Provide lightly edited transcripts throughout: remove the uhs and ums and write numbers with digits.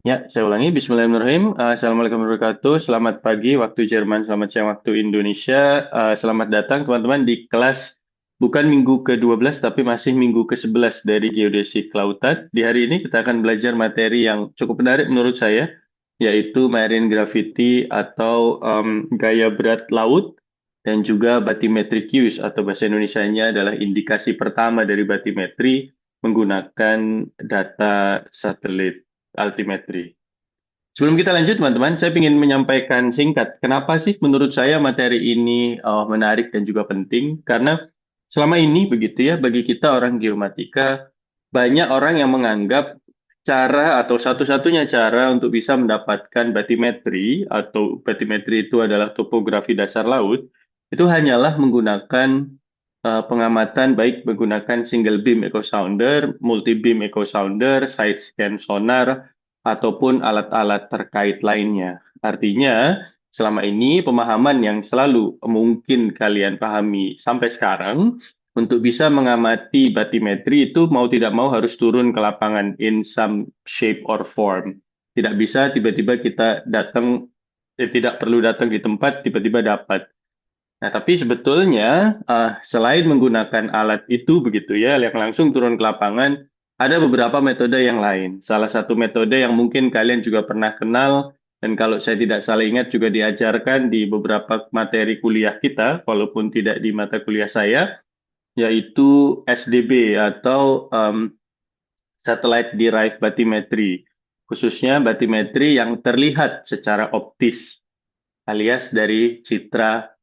Ya, saya ulangi. Bismillahirrahmanirrahim. Assalamualaikum warahmatullahi wabarakatuh. Selamat pagi waktu Jerman, selamat siang waktu Indonesia. Selamat datang teman-teman di kelas bukan minggu ke-12 tapi masih minggu ke-11 dari Geodesi Kelautan. Di hari ini kita akan belajar materi yang cukup menarik menurut saya, yaitu marine gravity atau gaya berat laut dan juga bathymetric use atau bahasa Indonesianya adalah indikasi pertama dari bathymetry menggunakan data satelit altimetri. Sebelum kita lanjut, teman-teman, saya ingin menyampaikan singkat. Kenapa sih menurut saya materi ini menarik dan juga penting? Karena selama ini begitu ya, bagi kita orang geomatika, banyak orang yang menganggap cara atau satu-satunya cara untuk bisa mendapatkan bathymetry atau bathymetry itu adalah topografi dasar laut, itu hanyalah menggunakan pengamatan baik menggunakan single beam echo sounder, multi beam echo sounder, side scan sonar, ataupun alat-alat terkait lainnya. Artinya, selama ini pemahaman yang selalu mungkin kalian pahami sampai sekarang, untuk bisa mengamati bathymetry itu mau tidak mau harus turun ke lapangan in some shape or form. Tidak bisa tiba-tiba kita datang, tidak perlu datang di tempat, tiba-tiba dapat. Nah, tapi sebetulnya selain menggunakan alat itu begitu ya, yang langsung turun ke lapangan, ada beberapa metode yang lain. Salah satu metode yang mungkin kalian juga pernah kenal, dan kalau saya tidak salah ingat juga diajarkan di beberapa materi kuliah kita, walaupun tidak di mata kuliah saya, yaitu SDB atau Satellite Derived Bathymetry, khususnya bathymetry yang terlihat secara optis, alias dari citra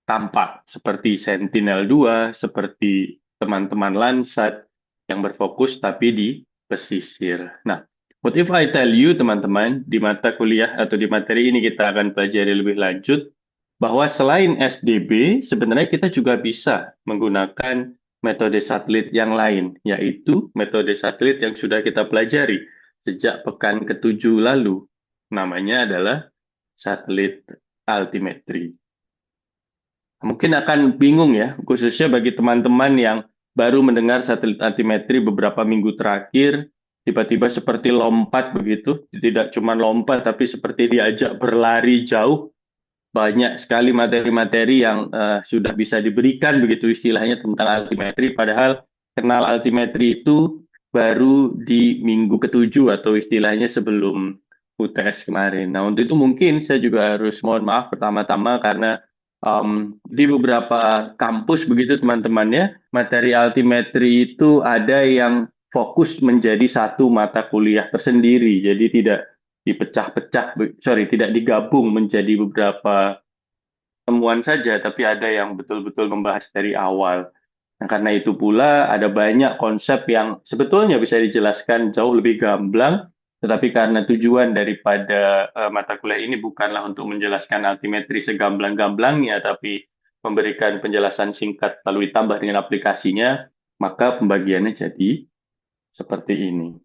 tampak seperti Sentinel-2, seperti teman-teman Landsat yang berfokus tapi di pesisir. Nah, what if I tell you teman-teman, di mata kuliah atau di materi ini kita akan pelajari lebih lanjut, bahwa selain SDB, sebenarnya kita juga bisa menggunakan metode satelit yang lain, yaitu metode satelit yang sudah kita pelajari sejak pekan ke-7 lalu. Namanya adalah satelit altimetri. Mungkin akan bingung ya, khususnya bagi teman-teman yang baru mendengar satelit altimetri beberapa minggu terakhir, tiba-tiba seperti lompat begitu, tidak cuma lompat, tapi seperti diajak berlari jauh, banyak sekali materi-materi yang sudah bisa diberikan begitu istilahnya tentang altimetri, padahal kenal altimetri itu baru di minggu ketujuh atau istilahnya sebelum UTS kemarin. Nah, untuk itu mungkin saya juga harus mohon maaf pertama-tama karena di beberapa kampus begitu teman-temannya, materi altimetri itu ada yang fokus menjadi satu mata kuliah tersendiri. Jadi tidak dipecah-pecah, sorry, tidak digabung menjadi beberapa temuan saja, tapi ada yang betul-betul membahas dari awal. Nah, karena itu pula ada banyak konsep yang sebetulnya bisa dijelaskan jauh lebih gamblang, tetapi karena tujuan daripada mata kuliah ini bukanlah untuk menjelaskan altimetri segamblang-gamblangnya, tapi memberikan penjelasan singkat lalu ditambah dengan aplikasinya, maka pembagiannya jadi seperti ini.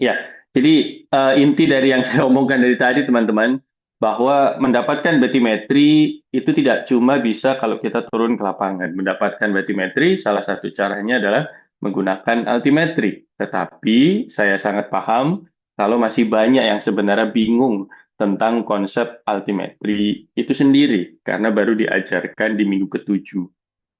Ya, jadi inti dari yang saya omongkan dari tadi, teman-teman, bahwa mendapatkan batimetri itu tidak cuma bisa kalau kita turun ke lapangan. Mendapatkan batimetri, salah satu caranya adalah menggunakan altimetri. Tetapi saya sangat paham kalau masih banyak yang sebenarnya bingung tentang konsep altimetri itu sendiri, karena baru diajarkan di minggu ketujuh.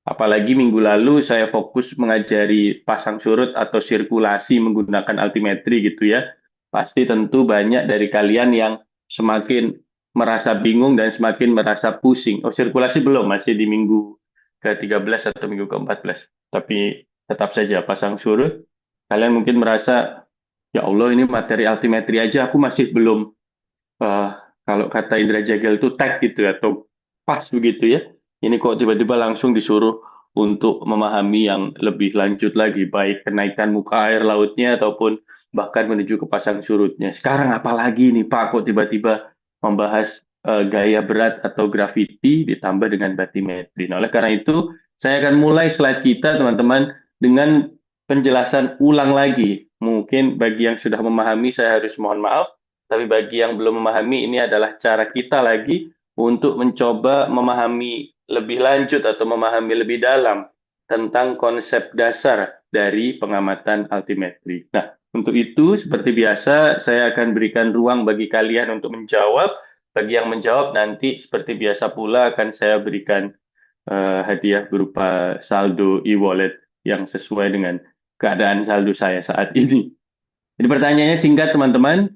Apalagi minggu lalu saya fokus mengajari pasang surut atau sirkulasi menggunakan altimetri gitu ya. Pasti tentu banyak dari kalian yang semakin merasa bingung dan semakin merasa pusing. Oh, sirkulasi belum, masih di minggu ke-13 atau minggu ke-14. Tapi tetap saja pasang surut, kalian mungkin merasa, ya Allah ini materi altimetri aja aku masih belum, eh, kalau kata Indra Jagel itu tag gitu ya, atau pas begitu ya. Ini kok tiba-tiba langsung disuruh untuk memahami yang lebih lanjut lagi, baik kenaikan muka air lautnya ataupun bahkan menuju ke pasang surutnya. Sekarang apalagi nih Pak, kok tiba-tiba membahas gaya berat atau graviti ditambah dengan batimetri. Nah, oleh karena itu, saya akan mulai slide kita, teman-teman, dengan penjelasan ulang lagi. Mungkin bagi yang sudah memahami, saya harus mohon maaf, tapi bagi yang belum memahami, ini adalah cara kita lagi untuk mencoba memahami lebih lanjut atau memahami lebih dalam tentang konsep dasar dari pengamatan altimetri. Nah, untuk itu, seperti biasa, saya akan berikan ruang bagi kalian untuk menjawab. Bagi yang menjawab, nanti seperti biasa pula akan saya berikan hadiah berupa saldo e-wallet yang sesuai dengan keadaan saldo saya saat ini. Jadi pertanyaannya singkat, teman-teman.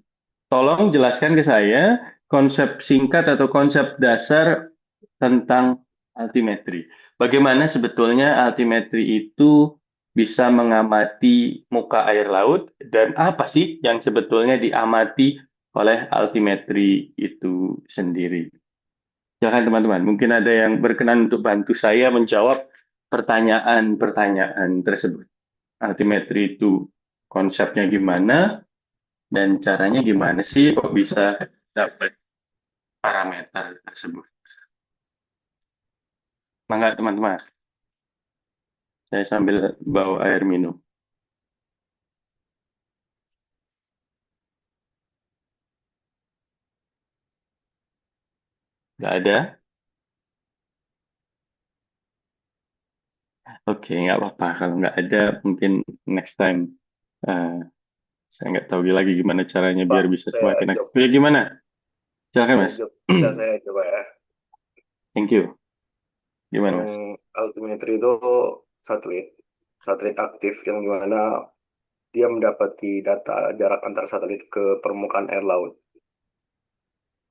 Tolong jelaskan ke saya konsep singkat atau konsep dasar tentang altimetri. Bagaimana sebetulnya altimetri itu bisa mengamati muka air laut dan apa sih yang sebetulnya diamati oleh altimetri itu sendiri? Silakan teman-teman, mungkin ada yang berkenan untuk bantu saya menjawab pertanyaan-pertanyaan tersebut. Altimetri itu konsepnya gimana dan caranya gimana sih kok bisa dapat parameter tersebut? Mangga teman-teman, saya sambil bawa air minum. Nggak ada? Oke, nggak apa-apa. Kalau nggak ada, mungkin next time. eh, saya nggak tahu lagi gimana caranya Pak, biar bisa saya semakin aktif. jawab, Ya, gimana? Silakan, saya Mas. jawab, bisa saya coba ya. Thank you. Gimana, Yang Mas? altimetri itu satelit, satelit aktif yang dimana dia mendapati data jarak antar satelit ke permukaan air laut.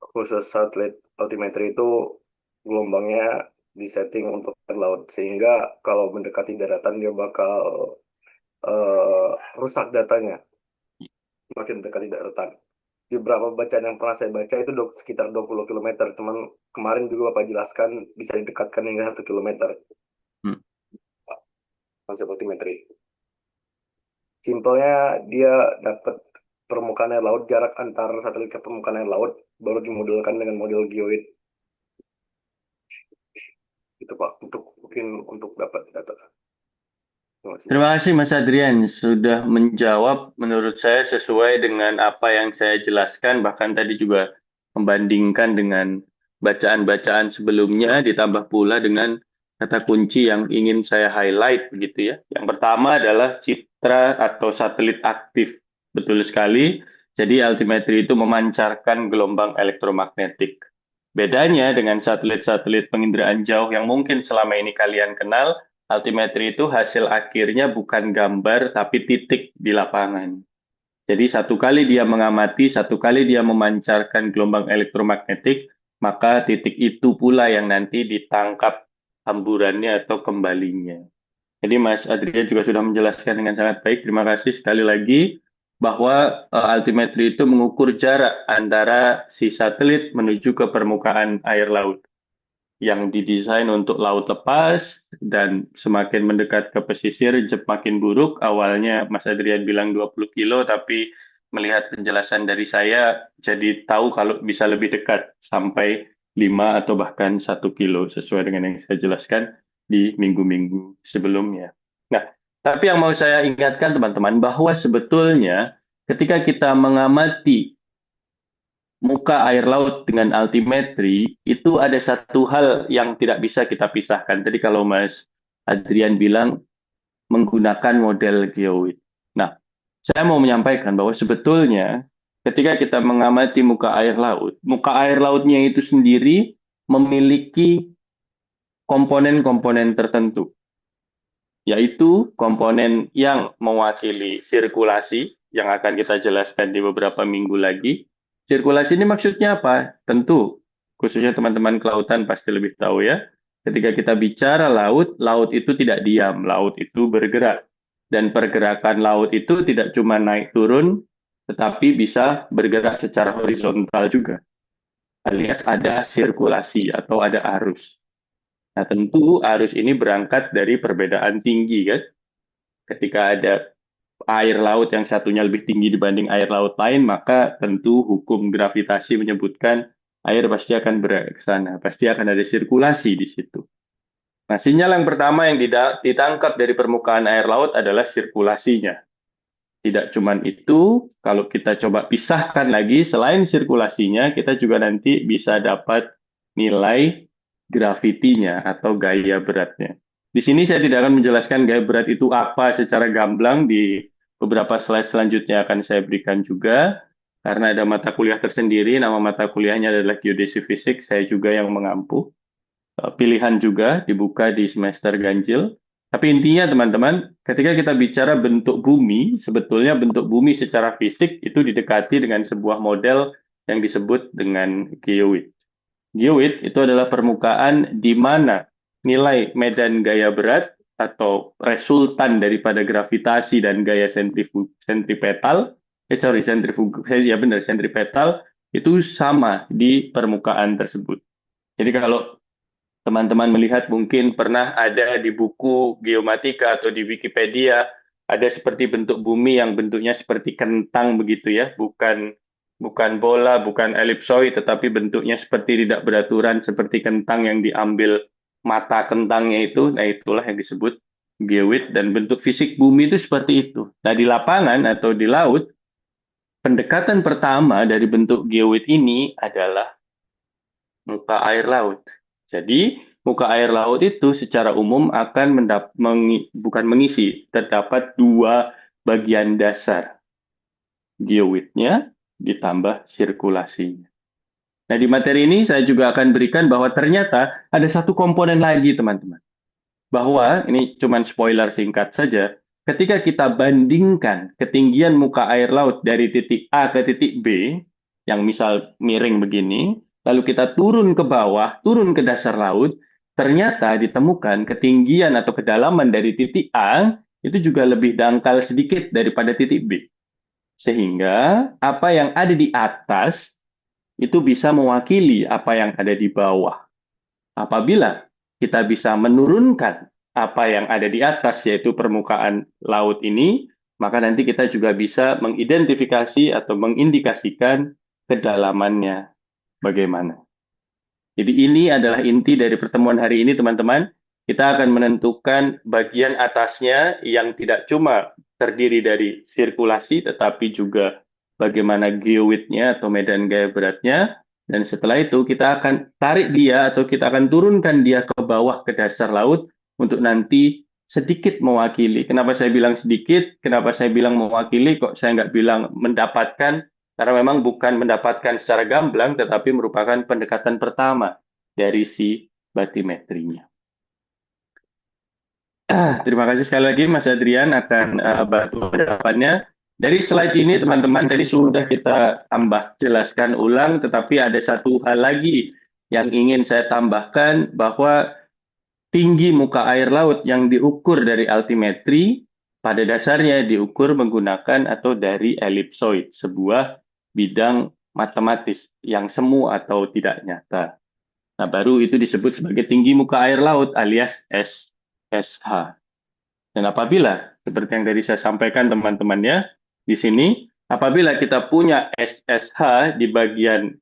Khusus satelit altimetri itu gelombangnya disetting untuk air laut, sehingga kalau mendekati daratan dia bakal eh, rusak datanya makin mendekati daratan. Di beberapa bacaan yang pernah saya baca itu sekitar 20 kilometer. Teman kemarin juga Bapak jelaskan bisa didekatkan hingga 1 kilometer Hmm. konsep altimetri. Simpelnya dia dapat permukaan air laut, jarak antar satelit ke permukaan air laut, baru dimodelkan dengan model geoid. Itu Pak, untuk mungkin untuk dapat data. Terima kasih. Terima kasih Mas Adrian sudah menjawab menurut saya sesuai dengan apa yang saya jelaskan, bahkan tadi juga membandingkan dengan bacaan-bacaan sebelumnya ditambah pula dengan kata kunci yang ingin saya highlight begitu ya. Yang pertama adalah citra atau satelit aktif. Betul sekali. Jadi altimetri itu memancarkan gelombang elektromagnetik. Bedanya dengan satelit-satelit penginderaan jauh yang mungkin selama ini kalian kenal, altimetri itu hasil akhirnya bukan gambar, tapi titik di lapangan. Jadi satu kali dia mengamati, satu kali dia memancarkan gelombang elektromagnetik, maka titik itu pula yang nanti ditangkap hamburannya atau kembalinya. Jadi Mas Adrian juga sudah menjelaskan dengan sangat baik. Terima kasih sekali lagi bahwa altimetri itu mengukur jarak antara si satelit menuju ke permukaan air laut yang didesain untuk laut lepas dan semakin mendekat ke pesisir makin buruk. Awalnya Mas Adrian bilang 20 kilo, tapi melihat penjelasan dari saya jadi tahu kalau bisa lebih dekat sampai 5 atau bahkan 1 kilo sesuai dengan yang saya jelaskan di minggu-minggu sebelumnya. Nah, tapi yang mau saya ingatkan teman-teman bahwa sebetulnya ketika kita mengamati muka air laut dengan altimetri, itu ada satu hal yang tidak bisa kita pisahkan. Tadi kalau Mas Adrian bilang menggunakan model geoid. Nah, saya mau menyampaikan bahwa sebetulnya ketika kita mengamati muka air lautnya itu sendiri memiliki komponen-komponen tertentu, yaitu komponen yang mewakili sirkulasi yang akan kita jelaskan di beberapa minggu lagi. Sirkulasi ini maksudnya apa? Tentu, khususnya teman-teman kelautan pasti lebih tahu ya. Ketika kita bicara laut, laut itu tidak diam, laut itu bergerak. Dan pergerakan laut itu tidak cuma naik turun, tetapi bisa bergerak secara horizontal juga. Alias ada sirkulasi atau ada arus. Nah, tentu arus ini berangkat dari perbedaan tinggi kan. Ketika ada air laut yang satunya lebih tinggi dibanding air laut lain, maka tentu hukum gravitasi menyebutkan air pasti akan bergerak ke sana, pasti akan ada sirkulasi di situ. Nah, sinyal yang pertama yang ditangkap dari permukaan air laut adalah sirkulasinya. Tidak cuma itu, kalau kita coba pisahkan lagi, selain sirkulasinya, kita juga nanti bisa dapat nilai gravitinya atau gaya beratnya. Di sini saya tidak akan menjelaskan gaya berat itu apa secara gamblang, di beberapa slide selanjutnya akan saya berikan juga, karena ada mata kuliah tersendiri, nama mata kuliahnya adalah Geodesi Fisik, saya juga yang mengampu. Pilihan juga dibuka di semester ganjil. Tapi intinya teman-teman, ketika kita bicara bentuk bumi, sebetulnya bentuk bumi secara fisik itu didekati dengan sebuah model yang disebut dengan geoid. Geoid itu adalah permukaan di mana nilai medan gaya berat atau resultan daripada gravitasi dan gaya sentripetal, ya benar, sentripetal itu sama di permukaan tersebut. Jadi kalau teman-teman melihat mungkin pernah ada di buku geomatika atau di Wikipedia ada seperti bentuk bumi yang bentuknya seperti kentang begitu ya, bukan bukan bola, bukan elipsoid, tetapi bentuknya seperti tidak beraturan seperti kentang yang diambil mata kentangnya itu. Nah, itulah yang disebut geoid dan bentuk fisik bumi itu seperti itu. Nah, di lapangan atau di laut, pendekatan pertama dari bentuk geoid ini adalah muka air laut. Jadi, muka air laut itu secara umum akan bukan mengisi, terdapat dua bagian dasar, geoidnya ditambah sirkulasinya. Nah, di materi ini saya juga akan berikan bahwa ternyata ada satu komponen lagi, teman-teman. Bahwa, ini cuma spoiler singkat saja, ketika kita bandingkan ketinggian muka air laut dari titik A ke titik B, yang misal miring begini, lalu kita turun ke bawah, turun ke dasar laut, ternyata ditemukan ketinggian atau kedalaman dari titik A itu juga lebih dangkal sedikit daripada titik B. Sehingga apa yang ada di atas itu bisa mewakili apa yang ada di bawah. Apabila kita bisa menurunkan apa yang ada di atas, yaitu permukaan laut ini, maka nanti kita juga bisa mengidentifikasi atau mengindikasikan kedalamannya bagaimana. Jadi ini adalah inti dari pertemuan hari ini, teman-teman. Kita akan menentukan bagian atasnya yang tidak cuma terdiri dari sirkulasi, tetapi juga bagaimana geoidnya atau medan gaya beratnya. Dan setelah itu kita akan tarik dia atau kita akan turunkan dia ke bawah ke dasar laut untuk nanti sedikit mewakili. Kenapa saya bilang sedikit? Kenapa saya bilang mewakili? Kok saya nggak bilang mendapatkan? Karena memang bukan mendapatkan secara gamblang, tetapi merupakan pendekatan pertama dari si batimetrinya. Terima kasih sekali lagi Mas Adrian akan bantu pendapatannya. Dari slide ini teman-teman tadi sudah kita tambah jelaskan ulang, tetapi ada satu hal lagi yang ingin saya tambahkan, bahwa tinggi muka air laut yang diukur dari altimetri pada dasarnya diukur menggunakan atau dari elipsoid, sebuah bidang matematis yang semu atau tidak nyata. Nah, baru itu disebut sebagai tinggi muka air laut alias SSH. Dan apabila, seperti yang tadi saya sampaikan teman-temannya, di sini, apabila kita punya SSH di bagian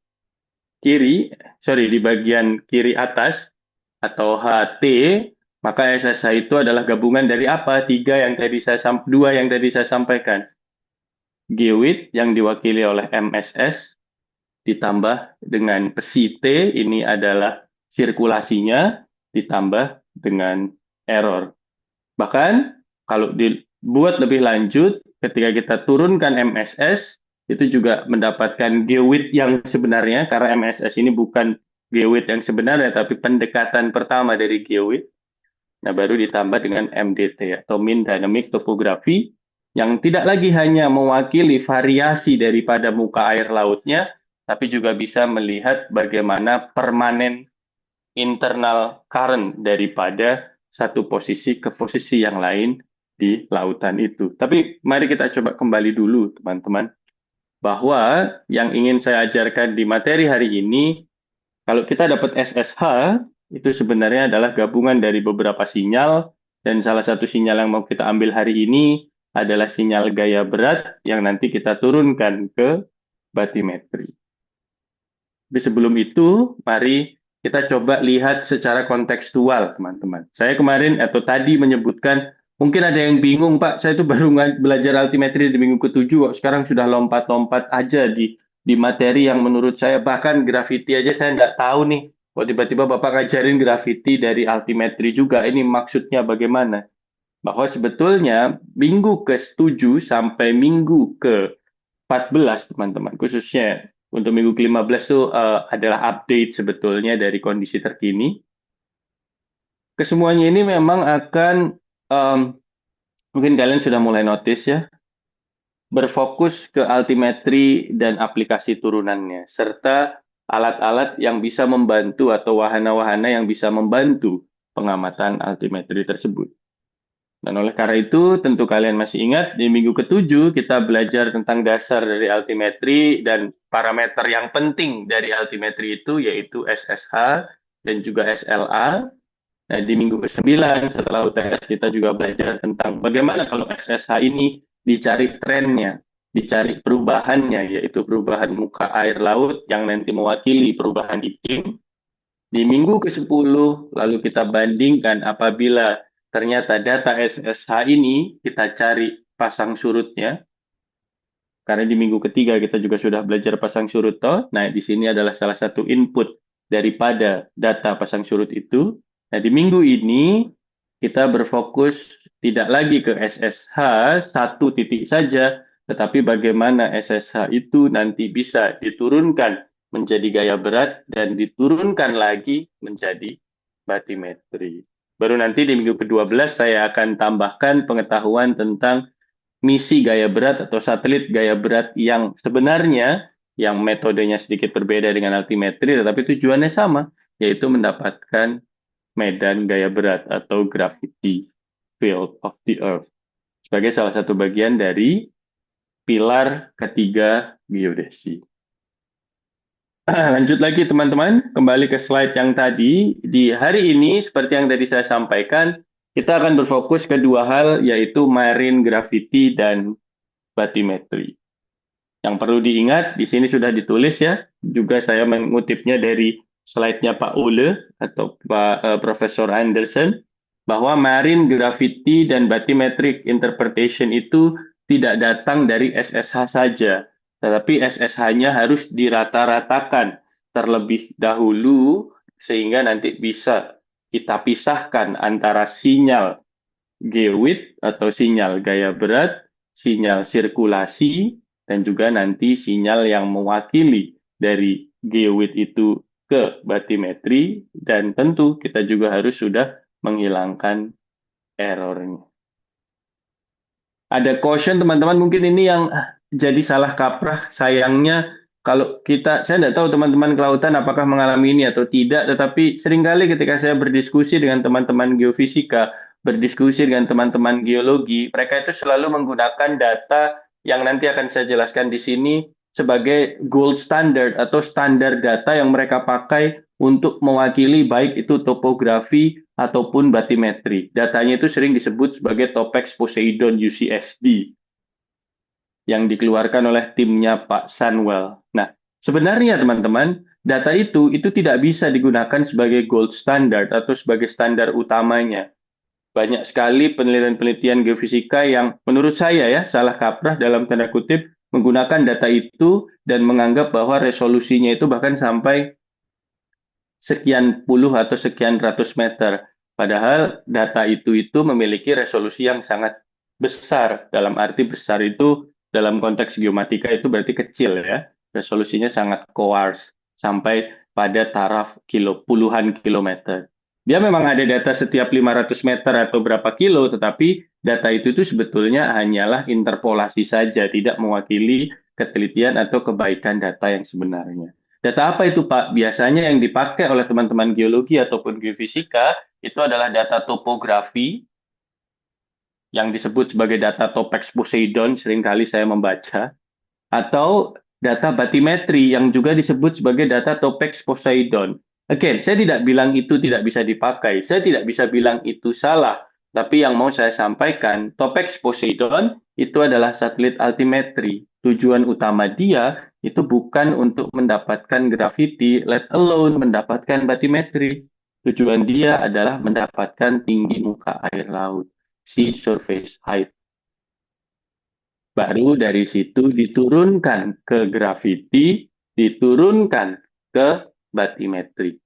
kiri, di bagian kiri atas, atau HT, maka SSH itu adalah gabungan dari apa? Dua yang tadi saya sampaikan. Geoid yang diwakili oleh MSS, ditambah dengan psi T, ini adalah sirkulasinya, ditambah dengan error. Bahkan kalau dibuat lebih lanjut, ketika kita turunkan MSS, itu juga mendapatkan geoid yang sebenarnya, karena MSS ini bukan geoid yang sebenarnya, tapi pendekatan pertama dari geoid. Nah, baru ditambah dengan MDT atau Mean Dynamic Topography, yang tidak lagi hanya mewakili variasi daripada muka air lautnya, tapi juga bisa melihat bagaimana permanen internal current daripada satu posisi ke posisi yang lain di lautan itu. Tapi mari kita coba kembali dulu, teman-teman, bahwa yang ingin saya ajarkan di materi hari ini, kalau kita dapat SSH, itu sebenarnya adalah gabungan dari beberapa sinyal, dan salah satu sinyal yang mau kita ambil hari ini adalah sinyal gaya berat yang nanti kita turunkan ke batimetri. Tapi sebelum itu, mari kita coba lihat secara kontekstual, teman-teman. Saya kemarin atau tadi menyebutkan, mungkin ada yang bingung, Pak, saya itu baru belajar altimetri di minggu ke-7, kok sekarang sudah lompat-lompat aja di materi yang menurut saya, bahkan gravity aja saya nggak tahu nih. Kok tiba-tiba Bapak ngajarin gravity dari altimetri juga, ini maksudnya bagaimana? Bahwa sebetulnya minggu ke-7 sampai minggu ke-14, teman-teman, khususnya untuk minggu ke-15 itu adalah update sebetulnya dari kondisi terkini. Kesemuanya ini memang akan, em, mungkin kalian sudah mulai notice ya, berfokus ke altimetri dan aplikasi turunannya, serta alat-alat yang bisa membantu atau wahana-wahana yang bisa membantu pengamatan altimetri tersebut. Dan oleh karena itu, tentu kalian masih ingat, di minggu ke-7 kita belajar tentang dasar dari altimetri dan parameter yang penting dari altimetri itu, yaitu SSH dan juga SLA. Nah, di minggu ke-9 setelah UTS kita juga belajar tentang bagaimana kalau SSH ini dicari trennya, dicari perubahannya, yaitu perubahan muka air laut yang nanti mewakili perubahan iklim. Di minggu ke-10 lalu kita bandingkan apabila ternyata data SSH ini kita cari pasang surutnya, karena di minggu ketiga kita juga sudah belajar pasang surut toh. Nah, di sini adalah salah satu input daripada data pasang surut itu. Nah, di minggu ini kita berfokus tidak lagi ke SSH satu titik saja, tetapi bagaimana SSH itu nanti bisa diturunkan menjadi gaya berat dan diturunkan lagi menjadi batimetri. Baru nanti di minggu ke-12 saya akan tambahkan pengetahuan tentang misi gaya berat atau satelit gaya berat yang sebenarnya yang metodenya sedikit berbeda dengan altimetri tetapi tujuannya sama, yaitu mendapatkan medan gaya berat atau gravity field of the earth sebagai salah satu bagian dari pilar ketiga geodesi. Lanjut lagi teman-teman, kembali ke slide yang tadi. Di hari ini, seperti yang tadi saya sampaikan, kita akan berfokus ke dua hal, yaitu marine gravity dan batimetri. Yang perlu diingat, di sini sudah ditulis ya, juga saya mengutipnya dari slide-nya Pak Ole atau Pak Profesor Anderson, bahwa marine gravity dan bathymetric interpretation itu tidak datang dari SSH saja, tetapi SSH-nya harus dirata-ratakan terlebih dahulu sehingga nanti bisa kita pisahkan antara sinyal geowit atau sinyal gaya berat, sinyal sirkulasi, dan juga nanti sinyal yang mewakili dari geowit itu ke batimetri, dan tentu kita juga harus sudah menghilangkan errornya. Ada caution teman-teman, mungkin ini yang jadi salah kaprah, sayangnya kalau kita, saya tidak tahu teman-teman kelautan apakah mengalami ini atau tidak, tetapi seringkali ketika saya berdiskusi dengan teman-teman geofisika, berdiskusi dengan teman-teman geologi, mereka itu selalu menggunakan data yang nanti akan saya jelaskan di sini sebagai gold standard atau standar data yang mereka pakai untuk mewakili baik itu topografi ataupun batimetri. Datanya itu sering disebut sebagai Topex Poseidon UCSD yang dikeluarkan oleh timnya Pak Sunwell. Nah, sebenarnya teman-teman, data itu tidak bisa digunakan sebagai gold standard atau sebagai standar utamanya. Banyak sekali penelitian-penelitian geofisika yang menurut saya ya salah kaprah dalam tanda kutip menggunakan data itu dan menganggap bahwa resolusinya itu bahkan sampai sekian puluh atau sekian ratus meter. Padahal data itu memiliki resolusi yang sangat besar. Dalam arti besar itu dalam konteks geomatika itu berarti kecil ya. Resolusinya sangat coarse sampai pada taraf puluhan kilometer. Dia memang ada data setiap 500 meter atau berapa kilo, tetapi data itu sebetulnya hanyalah interpolasi saja, tidak mewakili ketelitian atau kebaikan data yang sebenarnya. Data apa itu, Pak? Biasanya yang dipakai oleh teman-teman geologi ataupun geofisika itu adalah data topografi yang disebut sebagai data Topex Poseidon, seringkali saya membaca, atau data batimetri yang juga disebut sebagai data Topex Poseidon. Again, saya tidak bilang itu tidak bisa dipakai, saya tidak bisa bilang itu salah, tapi yang mau saya sampaikan, Topex Poseidon itu adalah satelit altimetri. Tujuan utama dia itu bukan untuk mendapatkan gravity, let alone mendapatkan batimetri. Tujuan dia adalah mendapatkan tinggi muka air laut, sea surface height. Baru dari situ diturunkan ke gravity, diturunkan ke batimetri.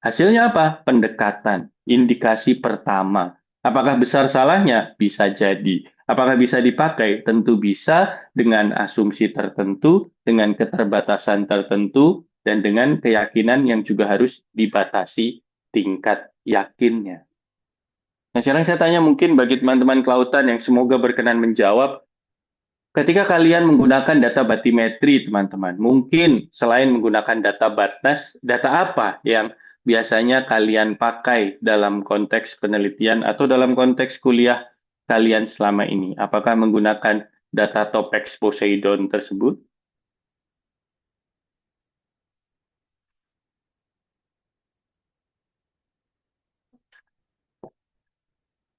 Hasilnya apa? Pendekatan, indikasi pertama. Apakah besar salahnya? Bisa jadi. Apakah bisa dipakai? Tentu bisa dengan asumsi tertentu, dengan keterbatasan tertentu, dan dengan keyakinan yang juga harus dibatasi tingkat yakinnya. Nah, sekarang saya tanya mungkin bagi teman-teman kelautan yang semoga berkenan menjawab, ketika kalian menggunakan data batimetri, teman-teman, mungkin selain menggunakan data BATNAS, data apa yang biasanya kalian pakai dalam konteks penelitian atau dalam konteks kuliah kalian selama ini? Apakah menggunakan data Topex Poseidon tersebut?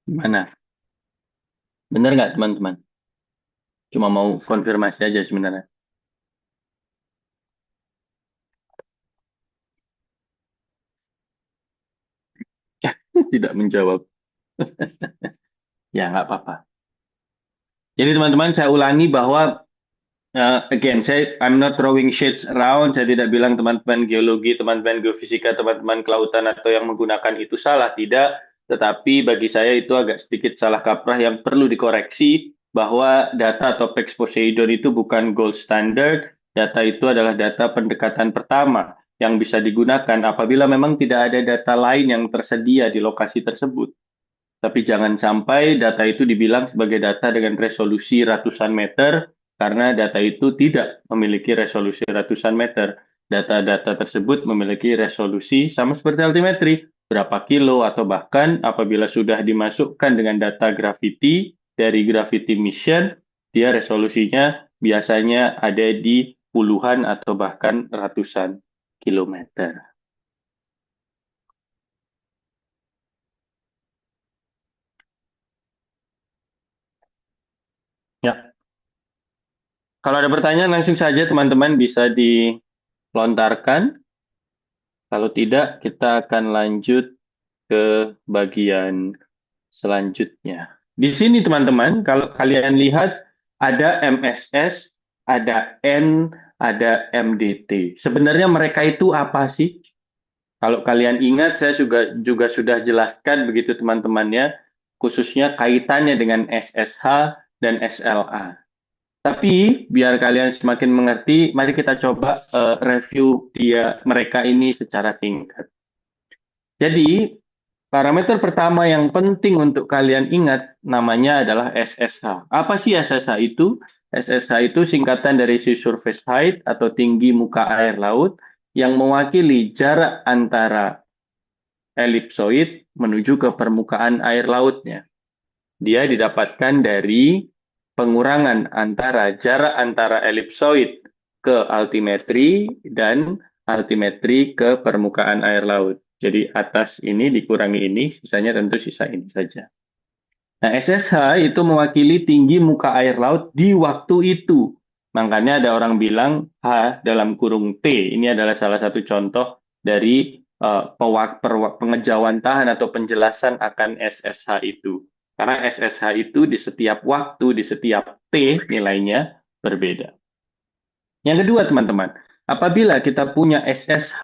Gimana? Benar nggak, teman-teman? Cuma mau konfirmasi aja sebenarnya. Tidak menjawab. Ya, nggak apa-apa. Jadi teman-teman, saya ulangi bahwa again, I'm not throwing shades around. Saya tidak bilang teman-teman geologi, teman-teman geofisika, teman-teman kelautan atau yang menggunakan itu salah. Tidak. Tetapi bagi saya itu agak sedikit salah kaprah yang perlu dikoreksi bahwa data Topex Poseidon itu bukan gold standard. Data itu adalah data pendekatan pertama yang bisa digunakan apabila memang tidak ada data lain yang tersedia di lokasi tersebut. Tapi jangan sampai data itu dibilang sebagai data dengan resolusi ratusan meter, karena data itu tidak memiliki resolusi ratusan meter. Data-data tersebut memiliki resolusi sama seperti altimetri, berapa kilo, atau bahkan apabila sudah dimasukkan dengan data gravity dari gravity mission, dia resolusinya biasanya ada di puluhan atau bahkan ratusan kilometer. Ya, kalau ada pertanyaan langsung saja teman-teman bisa dilontarkan. Kalau tidak, kita akan lanjut ke bagian selanjutnya. Di sini teman-teman, kalau kalian lihat ada MSS, ada N, ada MDT. Sebenarnya mereka itu apa sih? Kalau kalian ingat, saya juga sudah jelaskan begitu teman-temannya, khususnya kaitannya dengan SSH dan SLA. Tapi biar kalian semakin mengerti, mari kita coba review mereka ini secara singkat. Jadi, parameter pertama yang penting untuk kalian ingat namanya adalah SSH. Apa sih SSH itu? SSH itu singkatan dari sea surface height atau tinggi muka air laut yang mewakili jarak antara elipsoid menuju ke permukaan air lautnya. Dia didapatkan dari pengurangan antara jarak antara elipsoid ke altimetri dan altimetri ke permukaan air laut. Jadi atas ini dikurangi ini, sisanya tentu sisa ini saja. Nah, SSH itu mewakili tinggi muka air laut di waktu itu. Makanya ada orang bilang H dalam kurung T. Ini adalah salah satu contoh dari pengejauhan tahan atau penjelasan akan SSH itu. Karena SSH itu di setiap waktu, di setiap T nilainya berbeda. Yang kedua, teman-teman, apabila kita punya SSH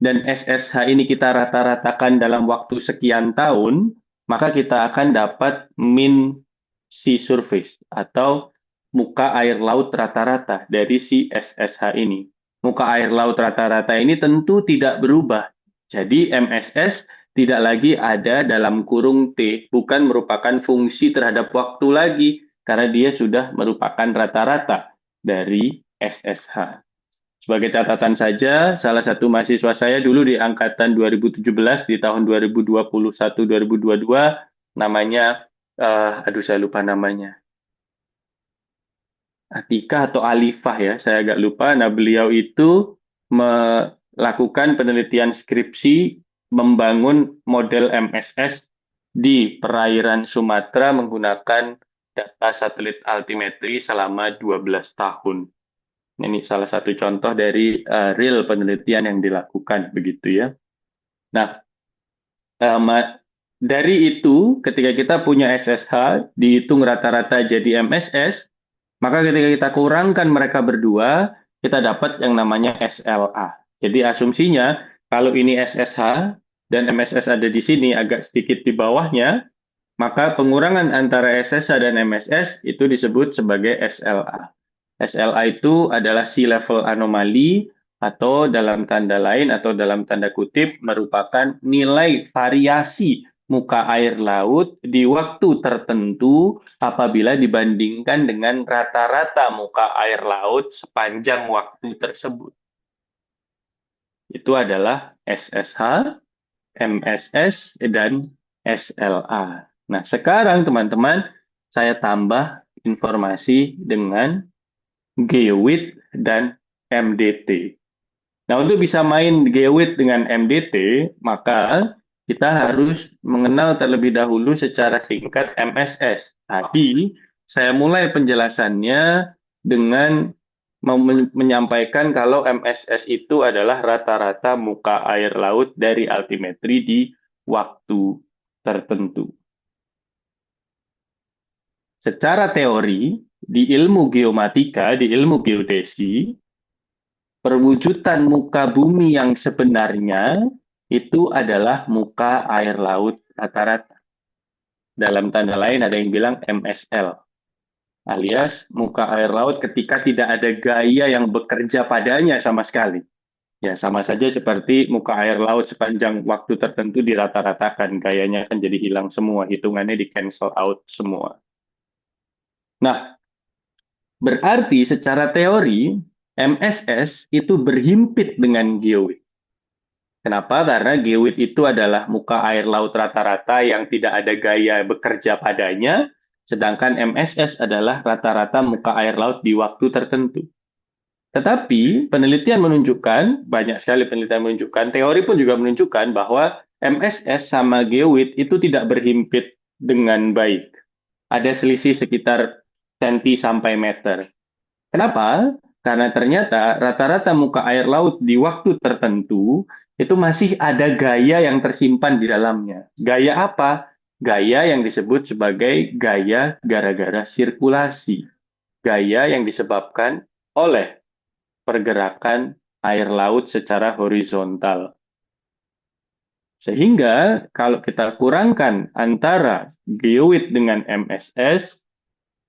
dan SSH ini kita rata-ratakan dalam waktu sekian tahun, maka kita akan dapat mean sea surface atau muka air laut rata-rata dari si SSH ini. Muka air laut rata-rata ini tentu tidak berubah. Jadi MSS tidak lagi ada dalam kurung T, bukan merupakan fungsi terhadap waktu lagi, karena dia sudah merupakan rata-rata dari SSH. Sebagai catatan saja, salah satu mahasiswa saya dulu di angkatan 2017 di tahun 2021-2022 namanya aduh saya lupa namanya. Atika atau Alifah ya, saya agak lupa. Nah, beliau itu melakukan penelitian skripsi membangun model MSS di perairan Sumatera menggunakan data satelit altimetri selama 12 tahun. Ini salah satu contoh dari real penelitian yang dilakukan begitu ya. Nah, dari itu ketika kita punya SSH dihitung rata-rata jadi MSS, maka ketika kita kurangkan mereka berdua, kita dapat yang namanya SLA. Jadi asumsinya Kalau ini SSH dan MSS ada di sini agak sedikit di bawahnya, maka pengurangan antara SSH dan MSS itu disebut sebagai SLA. SLA itu adalah sea level anomali atau dalam tanda lain atau dalam tanda kutip merupakan nilai variasi muka air laut di waktu tertentu apabila dibandingkan dengan rata-rata muka air laut sepanjang waktu tersebut. Itu adalah SSH, MSS, dan SLA. Nah, sekarang teman-teman, saya tambah informasi dengan GeoWidth dan MDT. Nah, untuk bisa main GeoWidth dengan MDT, maka kita harus mengenal terlebih dahulu secara singkat MSS. Tadi saya mulai penjelasannya dengan menyampaikan kalau MSS itu adalah rata-rata muka air laut dari altimetri di waktu tertentu. Secara teori, di ilmu geomatika, di ilmu geodesi, perwujudan muka bumi yang sebenarnya itu adalah muka air laut rata-rata. Dalam tanda lain ada yang bilang MSL, alias muka air laut ketika tidak ada gaya yang bekerja padanya sama sekali. Ya, sama saja seperti muka air laut sepanjang waktu tertentu dirata-ratakan, gayanya kan jadi hilang semua, hitungannya di cancel out semua. Nah, berarti secara teori MSS itu berhimpit dengan geowid. Kenapa? Karena geowid itu adalah muka air laut rata-rata yang tidak ada gaya bekerja padanya, sedangkan MSS adalah rata-rata muka air laut di waktu tertentu. Tetapi penelitian menunjukkan, banyak sekali penelitian menunjukkan, teori pun juga menunjukkan bahwa MSS sama geowid itu tidak berhimpit dengan baik. Ada selisih sekitar senti sampai meter. Kenapa? Karena ternyata rata-rata muka air laut di waktu tertentu itu masih ada gaya yang tersimpan di dalamnya. Gaya apa? Gaya yang disebut sebagai gaya gara-gara sirkulasi. Gaya yang disebabkan oleh pergerakan air laut secara horizontal. Sehingga kalau kita kurangkan antara geowid dengan MSS,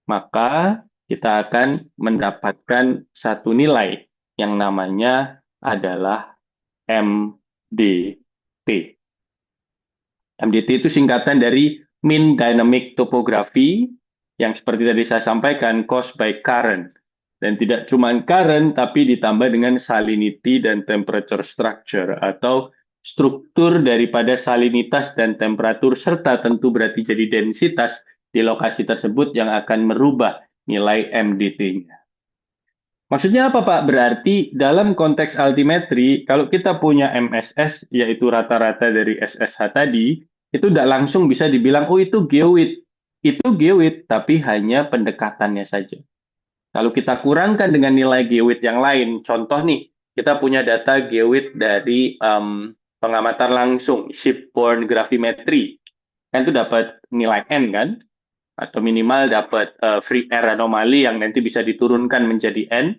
maka kita akan mendapatkan satu nilai yang namanya adalah MDT. MDT itu singkatan dari Mean Dynamic Topography, yang seperti tadi saya sampaikan, caused by current. Dan tidak cuma current, tapi ditambah dengan salinity dan temperature structure, atau struktur daripada salinitas dan temperatur, serta tentu berarti jadi densitas di lokasi tersebut yang akan merubah nilai MDT-nya. Maksudnya apa, Pak? Berarti dalam konteks altimetri, kalau kita punya MSS, yaitu rata-rata dari SSH tadi, itu tidak langsung bisa dibilang, oh itu geowid. Itu geowid, tapi hanya pendekatannya saja. Kalau kita kurangkan dengan nilai geowid yang lain, contoh nih, kita punya data geowid dari pengamatan langsung, shipborne gravimetry. Kan itu dapat nilai N kan? Atau minimal dapat free air anomali yang nanti bisa diturunkan menjadi N.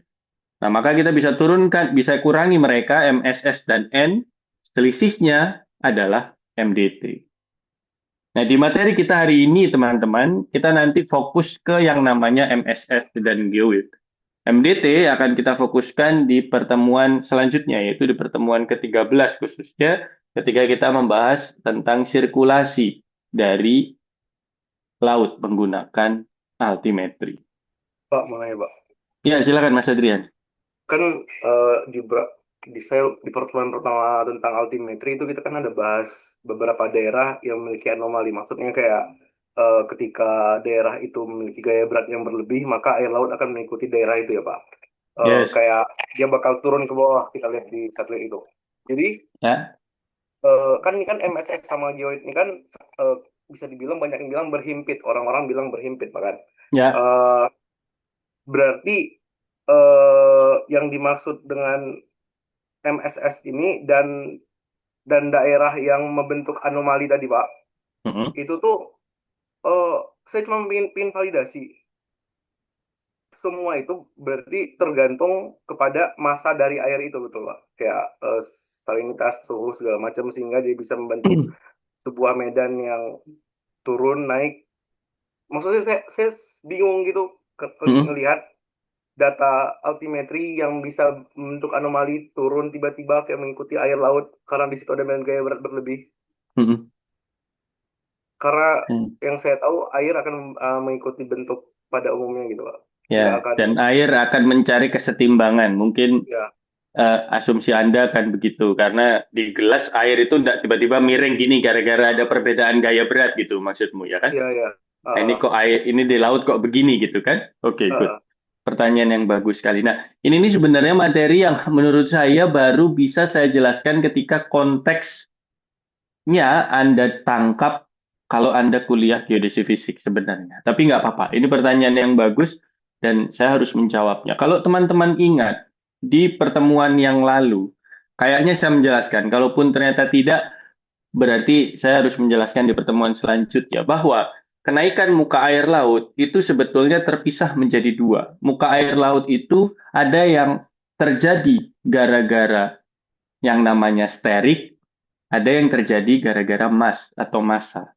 Nah, maka kita bisa turunkan, bisa kurangi mereka MSS dan N, selisihnya adalah MDT. Nah, di materi kita hari ini, teman-teman, kita nanti fokus ke yang namanya MSS dan geowid. MDT akan kita fokuskan di pertemuan selanjutnya, yaitu di pertemuan ke-13 khususnya, ketika kita membahas tentang sirkulasi dari laut menggunakan altimetri. Pak, mau nanya, Pak. Ya, silakan Mas Adrian. Kan di pertemuan pertama tentang altimetri itu kita kan ada bahas beberapa daerah yang memiliki anomali. Maksudnya kayak ketika daerah itu memiliki gaya berat yang berlebih, maka air laut akan mengikuti daerah itu ya, Pak. Yes. Kayak dia bakal turun ke bawah, kita lihat di satelit itu. Jadi Ya. kan ini kan MSS sama geoid ini kan eh, bisa dibilang banyak yang bilang berhimpit, orang-orang bilang berhimpit bahkan. Ya. Eh, Berarti yang dimaksud dengan MSS ini dan daerah yang membentuk anomali tadi, Pak, Mm-mm. itu tuh eh, saya cuma pingin validasi. semua itu berarti tergantung kepada massa dari air itu, betul Pak? Kayak salinitas, suhu segala macam sehingga dia bisa membentuk sebuah medan yang turun naik. Maksudnya saya bingung gitu ngelihat data altimetri yang bisa membentuk anomali turun tiba-tiba kayak mengikuti air laut karena di situ ada medan gaya berat berlebih. Karena yang saya tahu air akan mengikuti bentuk pada umumnya gitu Pak. Nggak Ya, akan, dan air akan mencari kesetimbangan. Mungkin ya, asumsi Anda kan begitu, karena di gelas air itu tidak tiba-tiba miring gini gara-gara ada perbedaan gaya berat gitu, maksudmu ya kan? ya, ya. Nah, ini Uh, kok air ini di laut kok begini gitu kan? Oke, good. uh, Pertanyaan yang bagus sekali. Nah, ini sebenarnya materi yang menurut saya baru bisa saya jelaskan ketika konteksnya Anda tangkap kalau Anda kuliah geodesi fisik sebenarnya. Tapi nggak apa-apa. Ini pertanyaan yang bagus dan saya harus menjawabnya. Kalau teman-teman ingat di pertemuan yang lalu, kayaknya saya menjelaskan. Kalaupun ternyata tidak, berarti saya harus menjelaskan di pertemuan selanjutnya bahwa kenaikan muka air laut itu sebetulnya terpisah menjadi dua. Muka air laut itu ada yang terjadi gara-gara yang namanya sterik, ada yang terjadi gara-gara mass atau massa.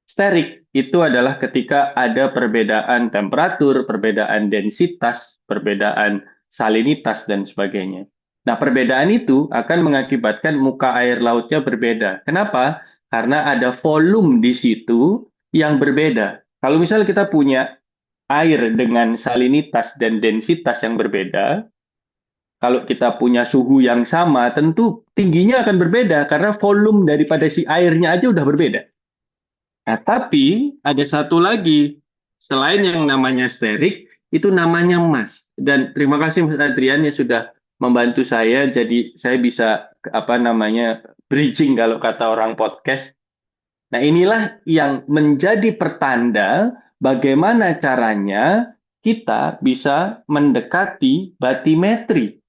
Sterik itu adalah ketika ada perbedaan temperatur, perbedaan densitas, perbedaan salinitas, dan sebagainya. Nah, perbedaan itu akan mengakibatkan muka air lautnya berbeda. Kenapa? Karena ada volume di situ yang berbeda. Kalau misalnya kita punya air dengan salinitas dan densitas yang berbeda, kalau kita punya suhu yang sama, tentu tingginya akan berbeda karena volume daripada si airnya aja udah berbeda. Nah, tapi ada satu lagi selain yang namanya sterik, itu namanya emas. Dan terima kasih Mas Adrian yang sudah membantu saya, jadi saya bisa apa namanya bridging kalau kata orang podcast. Nah, inilah yang menjadi pertanda bagaimana caranya kita bisa mendekati batimetri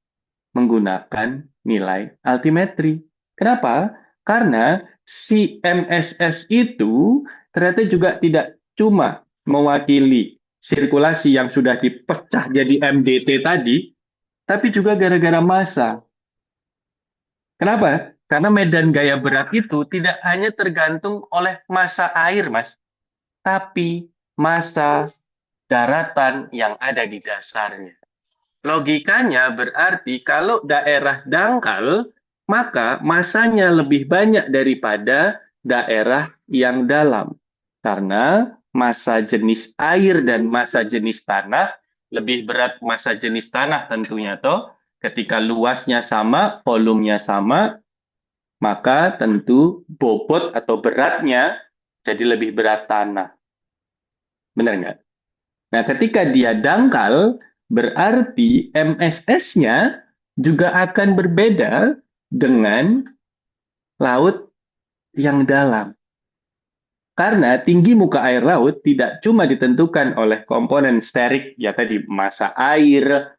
menggunakan nilai altimetri. Kenapa? Karena si MSS itu ternyata juga tidak cuma mewakili sirkulasi yang sudah dipecah jadi MDT tadi, tapi juga gara-gara massa. Kenapa? Karena medan gaya berat itu tidak hanya tergantung oleh massa air, Mas, tapi massa daratan yang ada di dasarnya. Logikanya berarti kalau daerah dangkal, maka masanya lebih banyak daripada daerah yang dalam. Karena massa jenis air dan massa jenis tanah lebih berat massa jenis tanah tentunya toh. Ketika luasnya sama, volumenya sama, maka tentu bobot atau beratnya jadi lebih berat tanah. Benar nggak? Nah, ketika dia dangkal, berarti MSS-nya juga akan berbeda dengan laut yang dalam. Karena tinggi muka air laut tidak cuma ditentukan oleh komponen sterik, ya tadi massa air,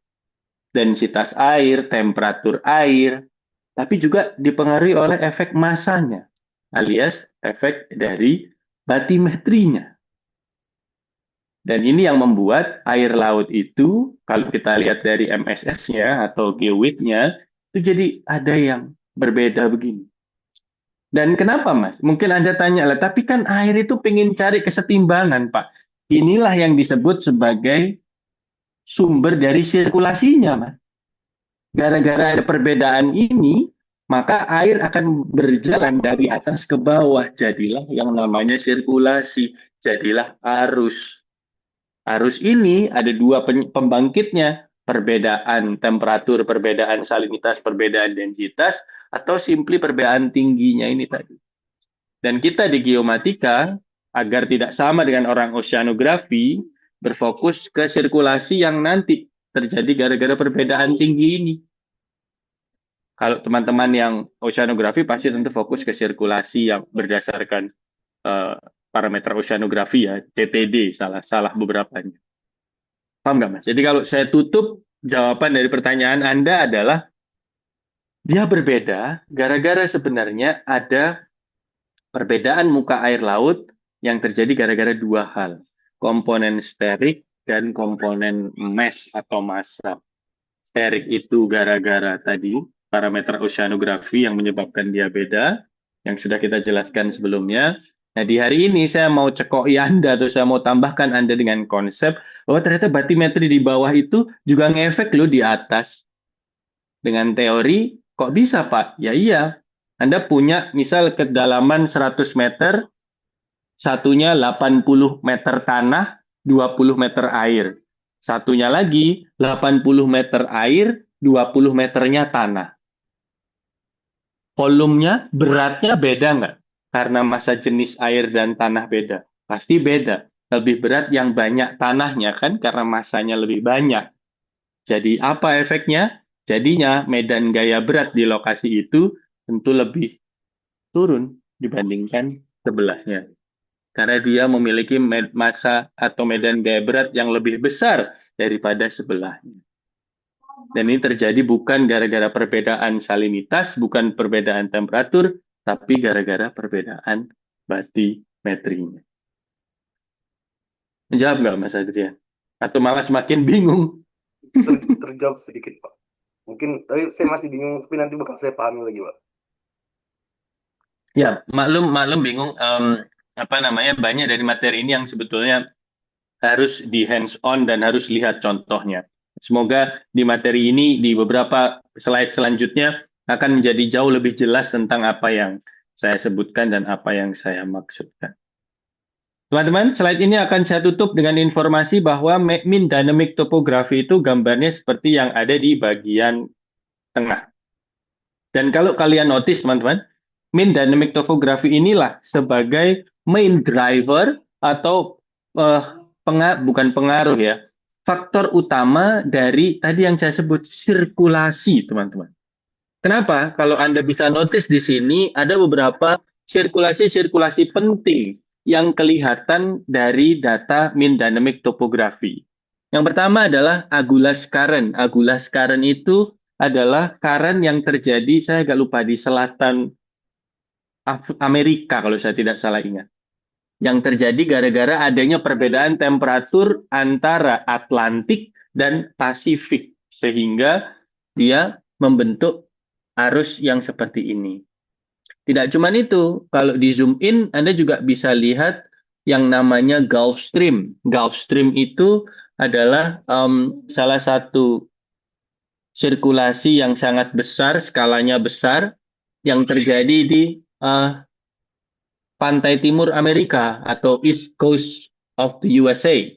densitas air, temperatur air, tapi juga dipengaruhi oleh efek massanya, alias efek dari batimetrinya. Dan ini yang membuat air laut itu, kalau kita lihat dari MSS-nya atau geowidth-nya, itu jadi ada yang berbeda begini. Dan kenapa, Mas? Mungkin Anda tanya lah, tapi kan air itu pengen cari kesetimbangan, Pak. Inilah yang disebut sebagai sumber dari sirkulasinya, Mas. Gara-gara ada perbedaan ini, maka air akan berjalan dari atas ke bawah. Jadilah yang namanya sirkulasi, jadilah arus. Arus ini ada dua pembangkitnya, perbedaan temperatur, perbedaan salinitas, perbedaan densitas, atau simply perbedaan tingginya ini tadi. Dan kita di geomatika, agar tidak sama dengan orang oceanografi, berfokus ke sirkulasi yang nanti terjadi gara-gara perbedaan tinggi ini. Kalau teman-teman yang oceanografi pasti tentu fokus ke sirkulasi yang berdasarkan uh, parameter oceanografi ya, CTD, salah beberapanya. Paham nggak, Mas? Jadi kalau saya tutup, jawaban dari pertanyaan Anda adalah dia berbeda gara-gara sebenarnya ada perbedaan muka air laut yang terjadi gara-gara dua hal. Komponen sterik dan komponen mass atau massa. Steric itu gara-gara tadi parameter oceanografi yang menyebabkan dia beda, yang sudah kita jelaskan sebelumnya. Nah, di hari ini saya mau cekoi Anda atau saya mau tambahkan Anda dengan konsep bahwa ternyata batimetri di bawah itu juga ngefek loh di atas. Dengan teori, kok bisa Pak? Ya iya, Anda punya misal kedalaman 100 meter, satunya 80 meter tanah, 20 meter air. Satunya lagi 80 meter air, 20 meternya tanah. Volumenya, beratnya beda nggak? Karena massa jenis air dan tanah beda. Pasti beda. Lebih berat yang banyak tanahnya kan karena massanya lebih banyak. Jadi apa efeknya? Jadinya medan gaya berat di lokasi itu tentu lebih turun dibandingkan sebelahnya. Karena dia memiliki massa atau medan gaya berat yang lebih besar daripada sebelahnya. Dan ini terjadi bukan gara-gara perbedaan salinitas, bukan perbedaan temperatur, tapi gara-gara perbedaan batimetrinya. Menjawab nggak Mas Adrian? Atau malah semakin bingung? Terjawab sedikit, Pak. Mungkin, tapi saya masih bingung, tapi nanti bakal saya pahami lagi, Pak. Ya, maklum bingung. Apa namanya? Banyak dari materi ini yang sebetulnya harus di hands on dan harus lihat contohnya. Semoga di materi ini di beberapa slide selanjutnya akan menjadi jauh lebih jelas tentang apa yang saya sebutkan dan apa yang saya maksudkan. Teman-teman, slide ini akan saya tutup dengan informasi bahwa mean dynamic topography itu gambarnya seperti yang ada di bagian tengah. Dan kalau kalian notice, teman-teman, mean dynamic topography inilah sebagai main driver atau bukan pengaruh ya, faktor utama dari tadi yang saya sebut sirkulasi, teman-teman. Kenapa? Kalau Anda bisa notice di sini ada beberapa sirkulasi-sirkulasi penting yang kelihatan dari data mean dynamic topography. Yang pertama adalah Agulhas current. Agulhas current itu adalah current yang terjadi, saya agak lupa, di selatan Amerika kalau saya tidak salah ingat. Yang terjadi gara-gara adanya perbedaan temperatur antara Atlantik dan Pasifik. Sehingga dia membentuk arus yang seperti ini. Tidak cuma itu, kalau di zoom in, Anda juga bisa lihat yang namanya Gulf Stream. Gulf Stream itu adalah salah satu sirkulasi yang sangat besar, skalanya besar, yang terjadi di pantai timur Amerika atau East Coast of the USA.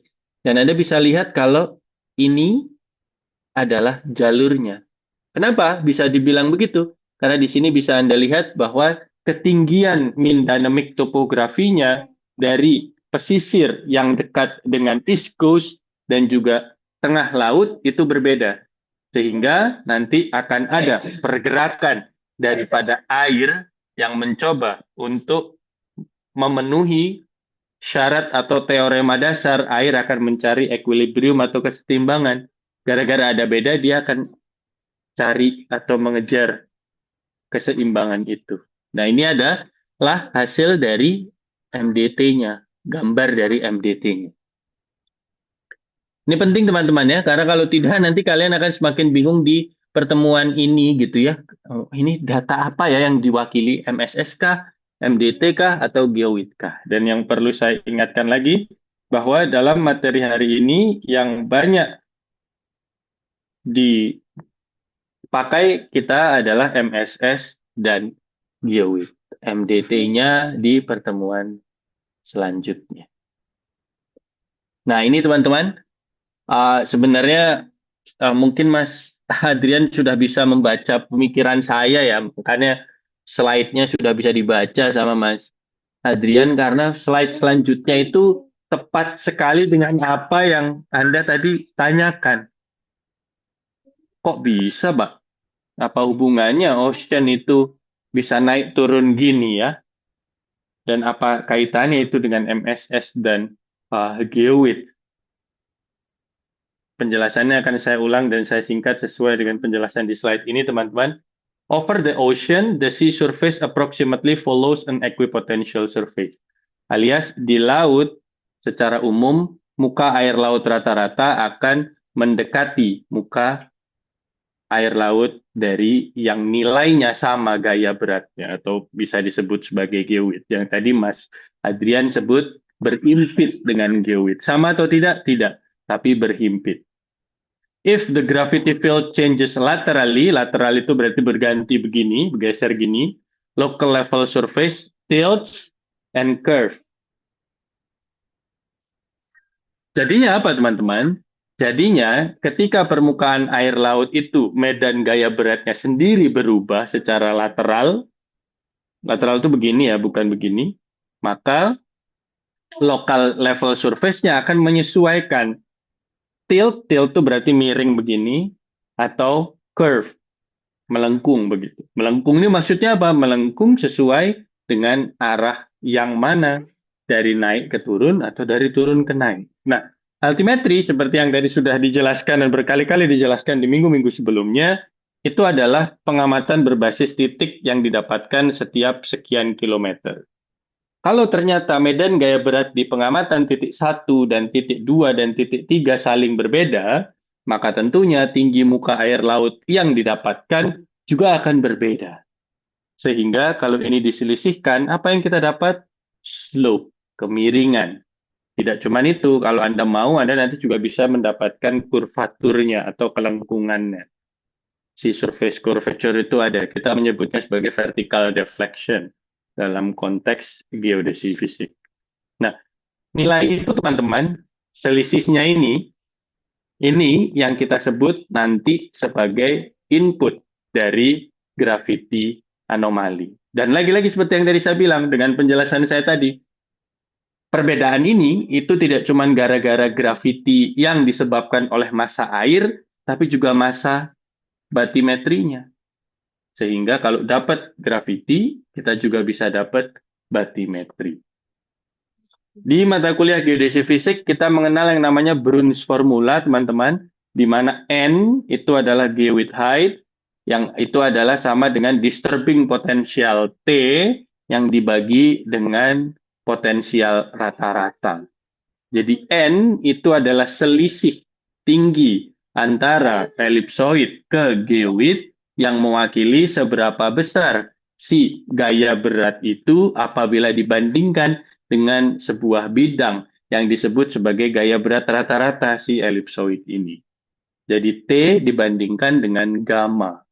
Dan Anda bisa lihat kalau ini adalah jalurnya. Kenapa bisa dibilang begitu? Karena di sini bisa Anda lihat bahwa ketinggian mean dynamic topografinya dari pesisir yang dekat dengan East Coast dan juga tengah laut itu berbeda. Sehingga nanti akan ada pergerakan daripada air yang mencoba untuk memenuhi syarat atau teorema dasar air akan mencari equilibrium atau kesetimbangan. Gara-gara ada beda, dia akan cari atau mengejar keseimbangan itu. Nah, ini adalah hasil dari MDT-nya, gambar dari MDT-nya. Ini penting teman-teman ya, karena kalau tidak nanti kalian akan semakin bingung di pertemuan ini gitu ya. Oh, ini data apa ya yang diwakili, MSS kah, MDT kah, atau GeoWind kah? Dan yang perlu saya ingatkan lagi, bahwa dalam materi hari ini yang banyak dipakai kita adalah MSS dan GeoWind. MDT-nya di pertemuan selanjutnya. Nah, ini teman-teman, sebenarnya mungkin Mas Adrian sudah bisa membaca pemikiran saya ya, makanya slide-nya sudah bisa dibaca sama Mas Adrian karena slide selanjutnya itu tepat sekali dengan apa yang Anda tadi tanyakan. Kok bisa, Pak? Apa hubungannya ocean itu bisa naik turun gini ya? Dan apa kaitannya itu dengan MSS dan GeoWind? Penjelasannya akan saya ulang dan saya singkat sesuai dengan penjelasan di slide ini, teman-teman. Over the ocean, the sea surface approximately follows an equipotential surface. Alias, di laut, secara umum, muka air laut rata-rata akan mendekati muka air laut dari yang nilainya sama gaya beratnya atau bisa disebut sebagai geoid. Yang tadi Mas Adrian sebut berhimpit dengan geoid. Sama atau tidak? Tidak, tapi berhimpit. If the gravity field changes laterally, lateral itu berarti berganti begini, bergeser gini, local level surface tilts and curve. Jadinya apa teman-teman? Jadinya ketika permukaan air laut itu medan gaya beratnya sendiri berubah secara lateral, lateral itu begini ya, bukan begini, maka local level surface-nya akan menyesuaikan. Tilt itu berarti miring begini, atau curve, melengkung begitu. Melengkung ini maksudnya apa? Melengkung sesuai dengan arah yang mana, dari naik ke turun atau dari turun ke naik. Nah, altimetri seperti yang tadi sudah dijelaskan dan berkali-kali dijelaskan di minggu-minggu sebelumnya, itu adalah pengamatan berbasis titik yang didapatkan setiap sekian kilometer. Kalau ternyata medan gaya berat di pengamatan titik 1 dan titik 2 dan titik 3 saling berbeda, maka tentunya tinggi muka air laut yang didapatkan juga akan berbeda. Sehingga kalau ini diselisihkan, apa yang kita dapat? Slope, kemiringan. Tidak cuma itu, kalau Anda mau, Anda nanti juga bisa mendapatkan kurvaturnya atau kelengkungannya. Si surface curvature itu ada, kita menyebutnya sebagai vertical deflection dalam konteks geodesi fisik. Nah, nilai itu teman-teman, selisihnya ini yang kita sebut nanti sebagai input dari gravity anomali. Dan lagi-lagi seperti yang tadi saya bilang dengan penjelasan saya tadi, perbedaan ini itu tidak cuma gara-gara gravity yang disebabkan oleh massa air, tapi juga massa batimetrinya. Sehingga kalau dapat gravity, kita juga bisa dapat batimetri. Di mata kuliah geodesi fisik, kita mengenal yang namanya Bruns formula, teman-teman, di mana N itu adalah geoid height, yang itu adalah sama dengan disturbing potential T, yang dibagi dengan potensial rata-rata. Jadi N itu adalah selisih tinggi antara elipsoid ke geoid yang mewakili seberapa besar si gaya berat itu apabila dibandingkan dengan sebuah bidang yang disebut sebagai gaya berat rata-rata si elipsoid ini. Jadi T dibandingkan dengan gamma.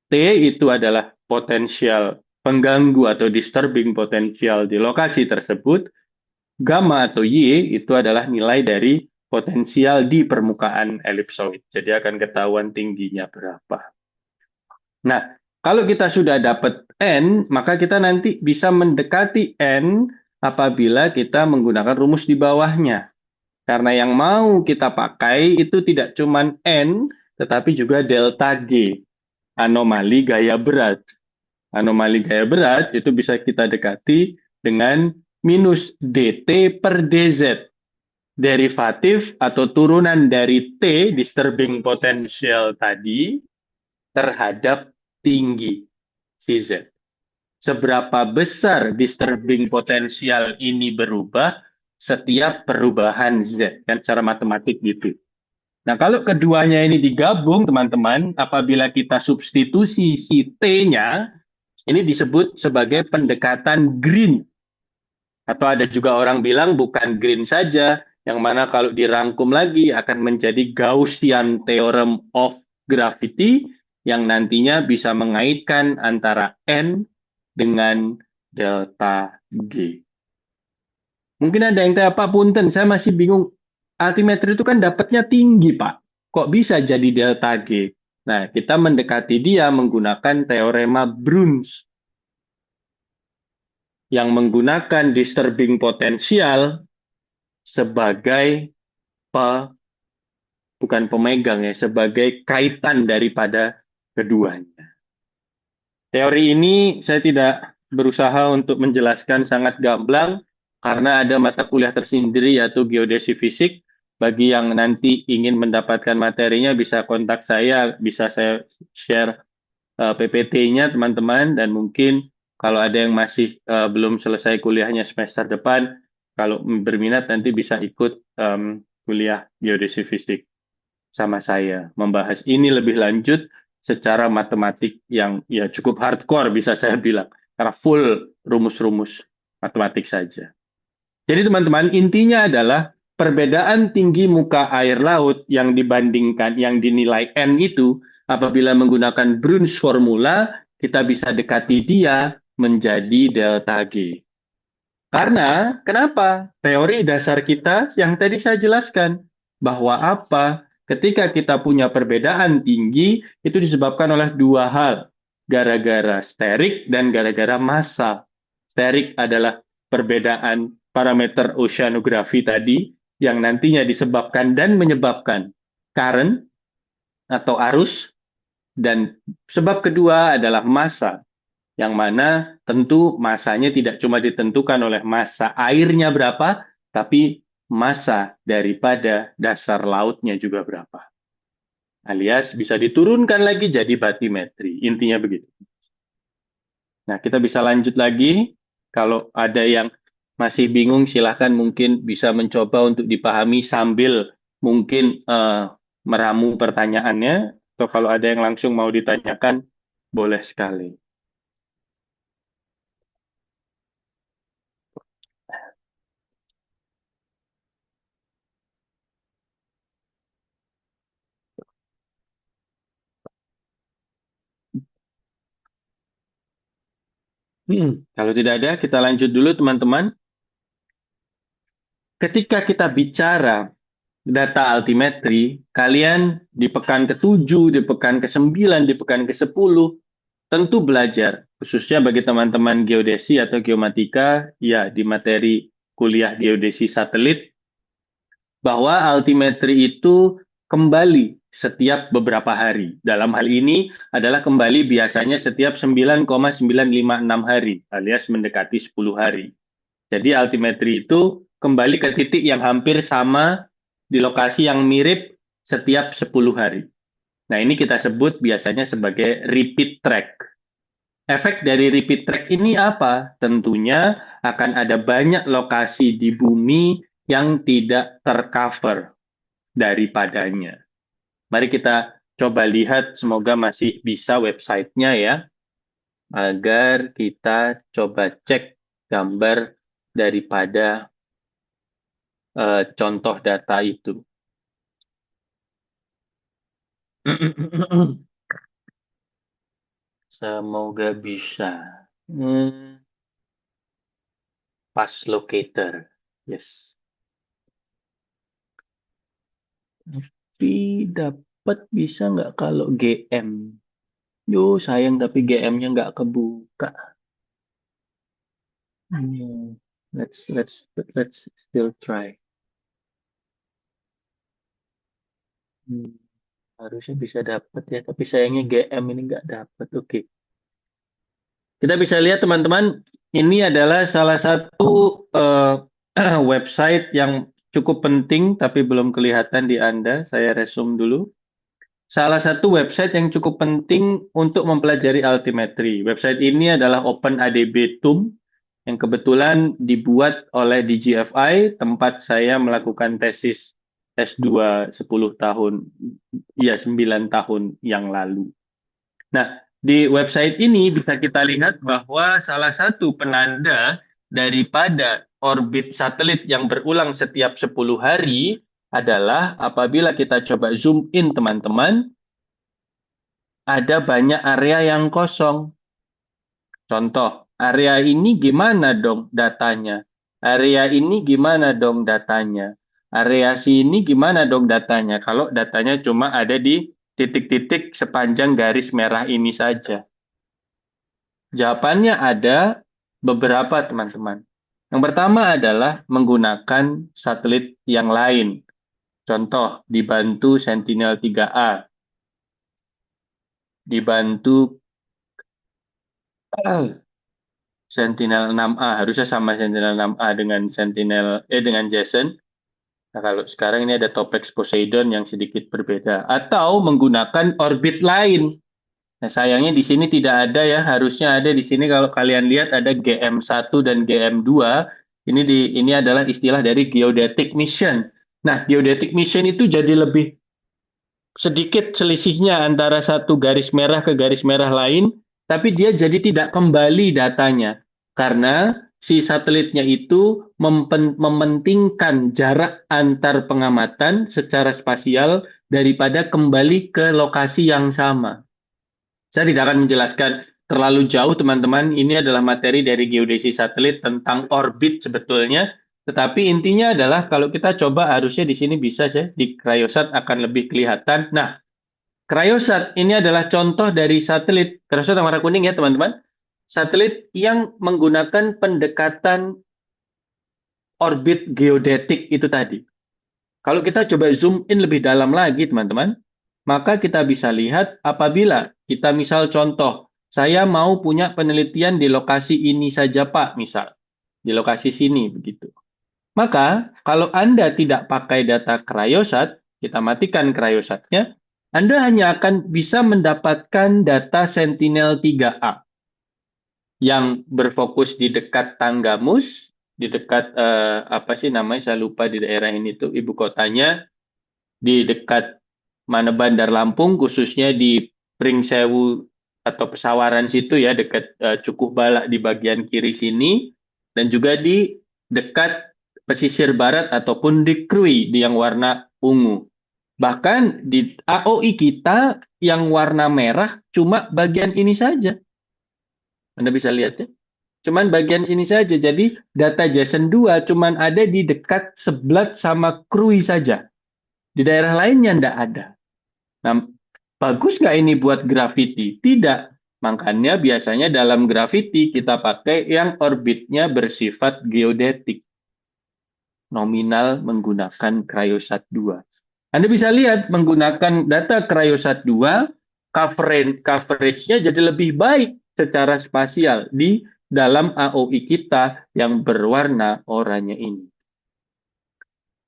T itu adalah potensial pengganggu atau disturbing potential di lokasi tersebut. Gamma atau Y itu adalah nilai dari potensial di permukaan elipsoid. Jadi akan ketahuan tingginya berapa. Nah, kalau kita sudah dapat N, maka kita nanti bisa mendekati N apabila kita menggunakan rumus di bawahnya. Karena yang mau kita pakai itu tidak cuma N, tetapi juga delta G, anomali gaya berat. Anomali gaya berat itu bisa kita dekati dengan minus dt per dz. Derivatif atau turunan dari T, disturbing potential tadi, terhadap tinggi Cz. Seberapa besar disturbing potential ini berubah setiap perubahan Z. Kan secara matematik gitu. Nah, kalau keduanya ini digabung, teman-teman, apabila kita substitusi si T-nya, ini disebut sebagai pendekatan green. Atau ada juga orang bilang bukan green saja, yang mana kalau dirangkum lagi akan menjadi Gaussian Theorem of Gravity, yang nantinya bisa mengaitkan antara N dengan delta G. Mungkin ada yang tanya, Pak Punten, saya masih bingung. Altimetri itu kan dapatnya tinggi, Pak. Kok bisa jadi delta G? Nah, kita mendekati dia menggunakan teorema Bruns yang menggunakan disturbing potential sebagai bukan pemegang ya, sebagai kaitan daripada keduanya. Teori ini saya tidak berusaha untuk menjelaskan sangat gamblang karena ada mata kuliah tersendiri yaitu geodesi fisik. Bagi yang nanti ingin mendapatkan materinya bisa kontak saya, bisa saya share PPT-nya teman-teman, dan mungkin kalau ada yang masih belum selesai kuliahnya semester depan, kalau berminat nanti bisa ikut kuliah geodesi fisik sama saya, membahas ini lebih lanjut secara matematik yang ya cukup hardcore bisa saya bilang, karena full rumus-rumus matematik saja. Jadi teman-teman, intinya adalah perbedaan tinggi muka air laut yang dibandingkan, yang dinilai N itu, apabila menggunakan Bruns formula, kita bisa dekati dia menjadi delta G. Karena, kenapa? Teori dasar kita yang tadi saya jelaskan, bahwa apa? Ketika kita punya perbedaan tinggi, itu disebabkan oleh dua hal. Gara-gara sterik dan gara-gara massa. Sterik adalah perbedaan parameter oceanografi tadi, yang nantinya disebabkan dan menyebabkan current atau arus, dan sebab kedua adalah massa, yang mana tentu masanya tidak cuma ditentukan oleh massa airnya berapa, tapi massa daripada dasar lautnya juga berapa. Alias bisa diturunkan lagi jadi batimetri. Intinya begitu. Nah, kita bisa lanjut lagi. Kalau ada yang masih bingung, silahkan mungkin bisa mencoba untuk dipahami sambil mungkin meramu pertanyaannya. Atau kalau ada yang langsung mau ditanyakan, boleh sekali. Kalau tidak ada, kita lanjut dulu teman-teman. Ketika kita bicara data altimetri, kalian di pekan ke-7, di pekan ke-9, di pekan ke-10, tentu belajar, khususnya bagi teman-teman geodesi atau geomatika, ya di materi kuliah geodesi satelit, bahwa altimetri itu kembali setiap beberapa hari. Dalam hal ini adalah kembali biasanya setiap 9,956 hari, alias mendekati 10 hari. Jadi altimetri itu kembali ke titik yang hampir sama di lokasi yang mirip setiap 10 hari. Nah, ini kita sebut biasanya sebagai repeat track. Efek dari repeat track ini apa? Tentunya akan ada banyak lokasi di bumi yang tidak tercover daripadanya. Mari kita coba lihat, semoga masih bisa websitenya ya, agar kita coba cek gambar daripada contoh data itu. Semoga bisa. Pas locator. Yes. Tapi dapat bisa nggak kalau GM? Yo, sayang tapi GM-nya nggak kebuka. Let's still try. Harusnya bisa dapat ya, tapi sayangnya GM ini nggak dapat. Oke. Kita bisa lihat teman-teman, ini adalah salah satu website yang cukup penting tapi belum kelihatan di Anda. Saya resume dulu. Salah satu website yang cukup penting untuk mempelajari altimetri. Website ini adalah OpenADB Tomb yang kebetulan dibuat oleh DGFI, tempat saya melakukan tesis S2 10 tahun, ya 9 tahun yang lalu. Nah, di website ini bisa kita lihat bahwa salah satu penanda daripada orbit satelit yang berulang setiap 10 hari adalah apabila kita coba zoom in teman-teman, ada banyak area yang kosong. Contoh, area ini gimana dong datanya? Area ini gimana dong datanya? Area sini gimana dong datanya? Kalau datanya cuma ada di titik-titik sepanjang garis merah ini saja. Jawabannya ada beberapa teman-teman. Yang pertama adalah menggunakan satelit yang lain. Contoh, dibantu Sentinel-3A. Dibantu Sentinel-6A, harusnya sama Sentinel-6A dengan Jason. Nah, kalau sekarang ini ada Topex Poseidon yang sedikit berbeda, atau menggunakan orbit lain. Nah, sayangnya di sini tidak ada ya, harusnya ada di sini. Kalau kalian lihat ada GM1 dan GM2. Ini adalah istilah dari geodetic mission. Nah, geodetic mission itu jadi lebih sedikit selisihnya antara satu garis merah ke garis merah lain, tapi dia jadi tidak kembali datanya karena si satelitnya itu mementingkan jarak antar pengamatan secara spasial daripada kembali ke lokasi yang sama. Saya tidak akan menjelaskan terlalu jauh, teman-teman. Ini adalah materi dari geodesi satelit tentang orbit sebetulnya. Tetapi intinya adalah kalau kita coba harusnya di sini bisa ya, di Cryosat akan lebih kelihatan. Nah, Cryosat ini adalah contoh dari satelit. Cryosat yang warna kuning ya, teman-teman. Satelit yang menggunakan pendekatan orbit geodetik itu tadi. Kalau kita coba zoom in lebih dalam lagi, teman-teman, maka kita bisa lihat apabila kita misal contoh, saya mau punya penelitian di lokasi ini saja, Pak, misal. Di lokasi sini, begitu. Maka, kalau Anda tidak pakai data Cryosat, kita matikan Cryosatnya, Anda hanya akan bisa mendapatkan data Sentinel-3A yang berfokus di dekat Tanggamus, di dekat apa sih namanya, saya lupa di daerah ini tuh ibu kotanya, di dekat mana Bandar Lampung, khususnya di Pringsewu atau Pesawaran situ ya, dekat Cukuh Balak di bagian kiri sini, dan juga di dekat pesisir barat ataupun di Krui di yang warna ungu. Bahkan di AOI kita yang warna merah cuma bagian ini saja. Anda bisa lihat ya. Cuman bagian sini saja. Jadi data JSON 2 cuman ada di dekat Seblat sama Krui saja. Di daerah lainnya tidak ada. Nah, bagus nggak ini buat graffiti? Tidak. Makanya biasanya dalam graffiti kita pakai yang orbitnya bersifat geodetik. Nominal menggunakan Cryosat 2. Anda bisa lihat menggunakan data Cryosat 2, coverage-nya jadi lebih baik secara spasial di dalam AOI kita yang berwarna oranye ini.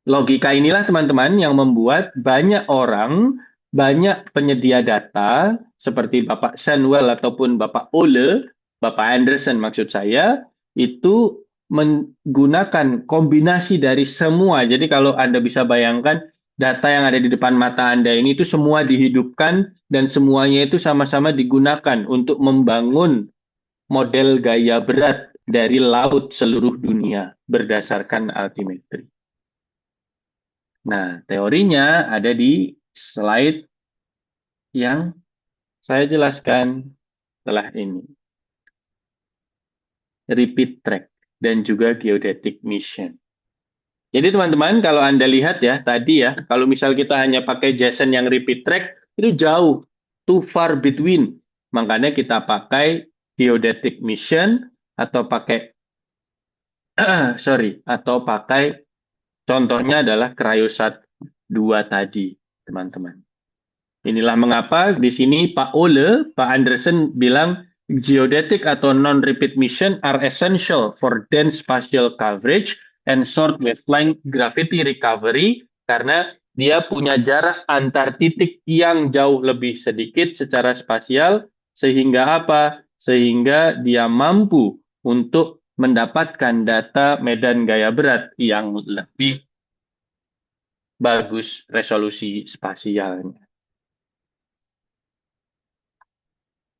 Logika inilah teman-teman yang membuat banyak orang, banyak penyedia data seperti Bapak Sandwell ataupun Bapak Ole, Bapak Anderson maksud saya, itu menggunakan kombinasi dari semua. Jadi kalau Anda bisa bayangkan data yang ada di depan mata Anda ini itu semua dihidupkan dan semuanya itu sama-sama digunakan untuk membangun model gaya berat dari laut seluruh dunia berdasarkan altimetri. Nah, teorinya ada di slide yang saya jelaskan setelah ini. Repeat track dan juga geodetic mission. Jadi teman-teman, kalau Anda lihat ya, tadi ya, kalau misal kita hanya pakai JSON yang repeat track, itu jauh, too far between. Makanya kita pakai geodetic mission atau pakai, atau pakai contohnya adalah Cryosat 2 tadi, teman-teman. Inilah mengapa di sini Pak Ole, Pak Anderson bilang geodetic atau non-repeat mission are essential for dense spatial coverage and short wavelength gravity recovery karena dia punya jarak antar titik yang jauh lebih sedikit secara spasial sehingga apa? Sehingga dia mampu untuk mendapatkan data medan gaya berat yang lebih bagus resolusi spasialnya.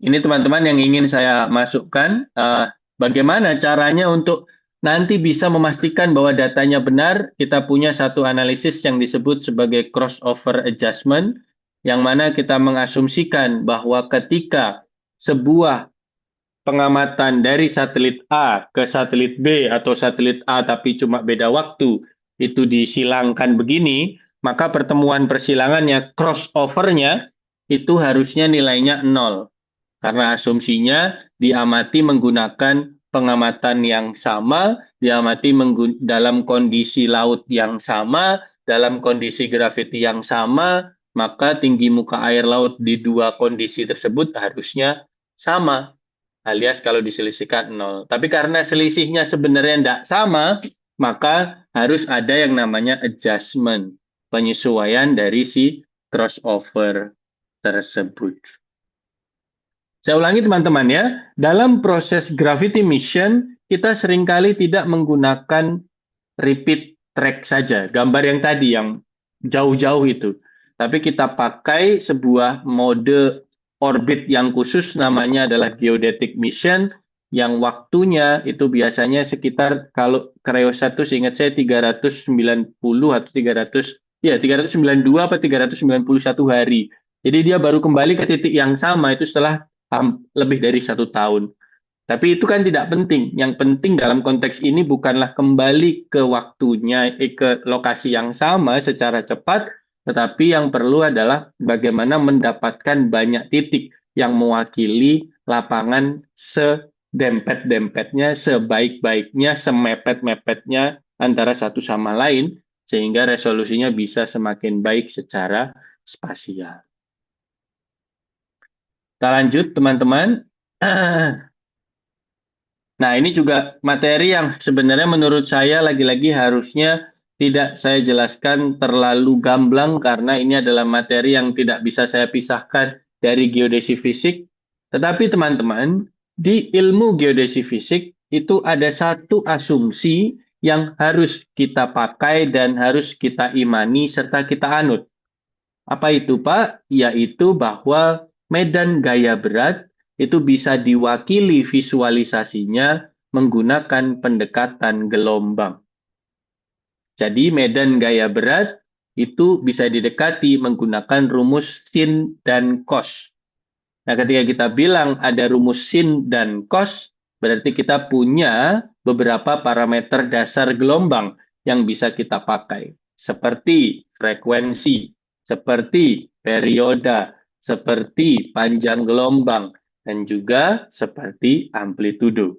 Ini teman-teman yang ingin saya masukkan, bagaimana caranya untuk nanti bisa memastikan bahwa datanya benar. Kita punya satu analisis yang disebut sebagai crossover adjustment, yang mana kita mengasumsikan bahwa ketika sebuah pengamatan dari satelit A ke satelit B atau satelit A tapi cuma beda waktu, itu disilangkan begini, maka pertemuan persilangannya, crossover-nya, itu harusnya nilainya 0. Karena asumsinya diamati menggunakan pengamatan yang sama, diamati dalam kondisi laut yang sama, dalam kondisi graviti yang sama, maka tinggi muka air laut di dua kondisi tersebut harusnya sama. Alias kalau diselisihkan 0. Tapi karena selisihnya sebenarnya tidak sama, maka harus ada yang namanya adjustment, penyesuaian dari si crossover tersebut. Saya ulangi teman-teman ya, dalam proses gravity mission, kita seringkali tidak menggunakan repeat track saja, gambar yang tadi yang jauh-jauh itu. Tapi kita pakai sebuah mode orbit yang khusus namanya adalah geodetic mission yang waktunya itu biasanya sekitar kalau Creo 1 seingat saya 390 atau 300 ya 392 atau 391 hari. Jadi dia baru kembali ke titik yang sama itu setelah lebih dari 1 tahun. Tapi itu kan tidak penting. Yang penting dalam konteks ini bukanlah kembali ke waktunya, ke lokasi yang sama secara cepat, tetapi yang perlu adalah bagaimana mendapatkan banyak titik yang mewakili lapangan sedempet-dempetnya, sebaik-baiknya, semepet-mepetnya antara satu sama lain, sehingga resolusinya bisa semakin baik secara spasial. Kita lanjut, teman-teman. Nah, ini juga materi yang sebenarnya menurut saya lagi-lagi harusnya tidak saya jelaskan terlalu gamblang karena ini adalah materi yang tidak bisa saya pisahkan dari geodesi fisik. Tetapi teman-teman, di ilmu geodesi fisik itu ada satu asumsi yang harus kita pakai dan harus kita imani serta kita anut. Apa itu, Pak? Yaitu bahwa medan gaya berat itu bisa diwakili visualisasinya menggunakan pendekatan gelombang. Jadi medan gaya berat itu bisa didekati menggunakan rumus sin dan cos. Nah, ketika kita bilang ada rumus sin dan cos, berarti kita punya beberapa parameter dasar gelombang yang bisa kita pakai. Seperti frekuensi, seperti perioda, seperti panjang gelombang, dan juga seperti amplitudo.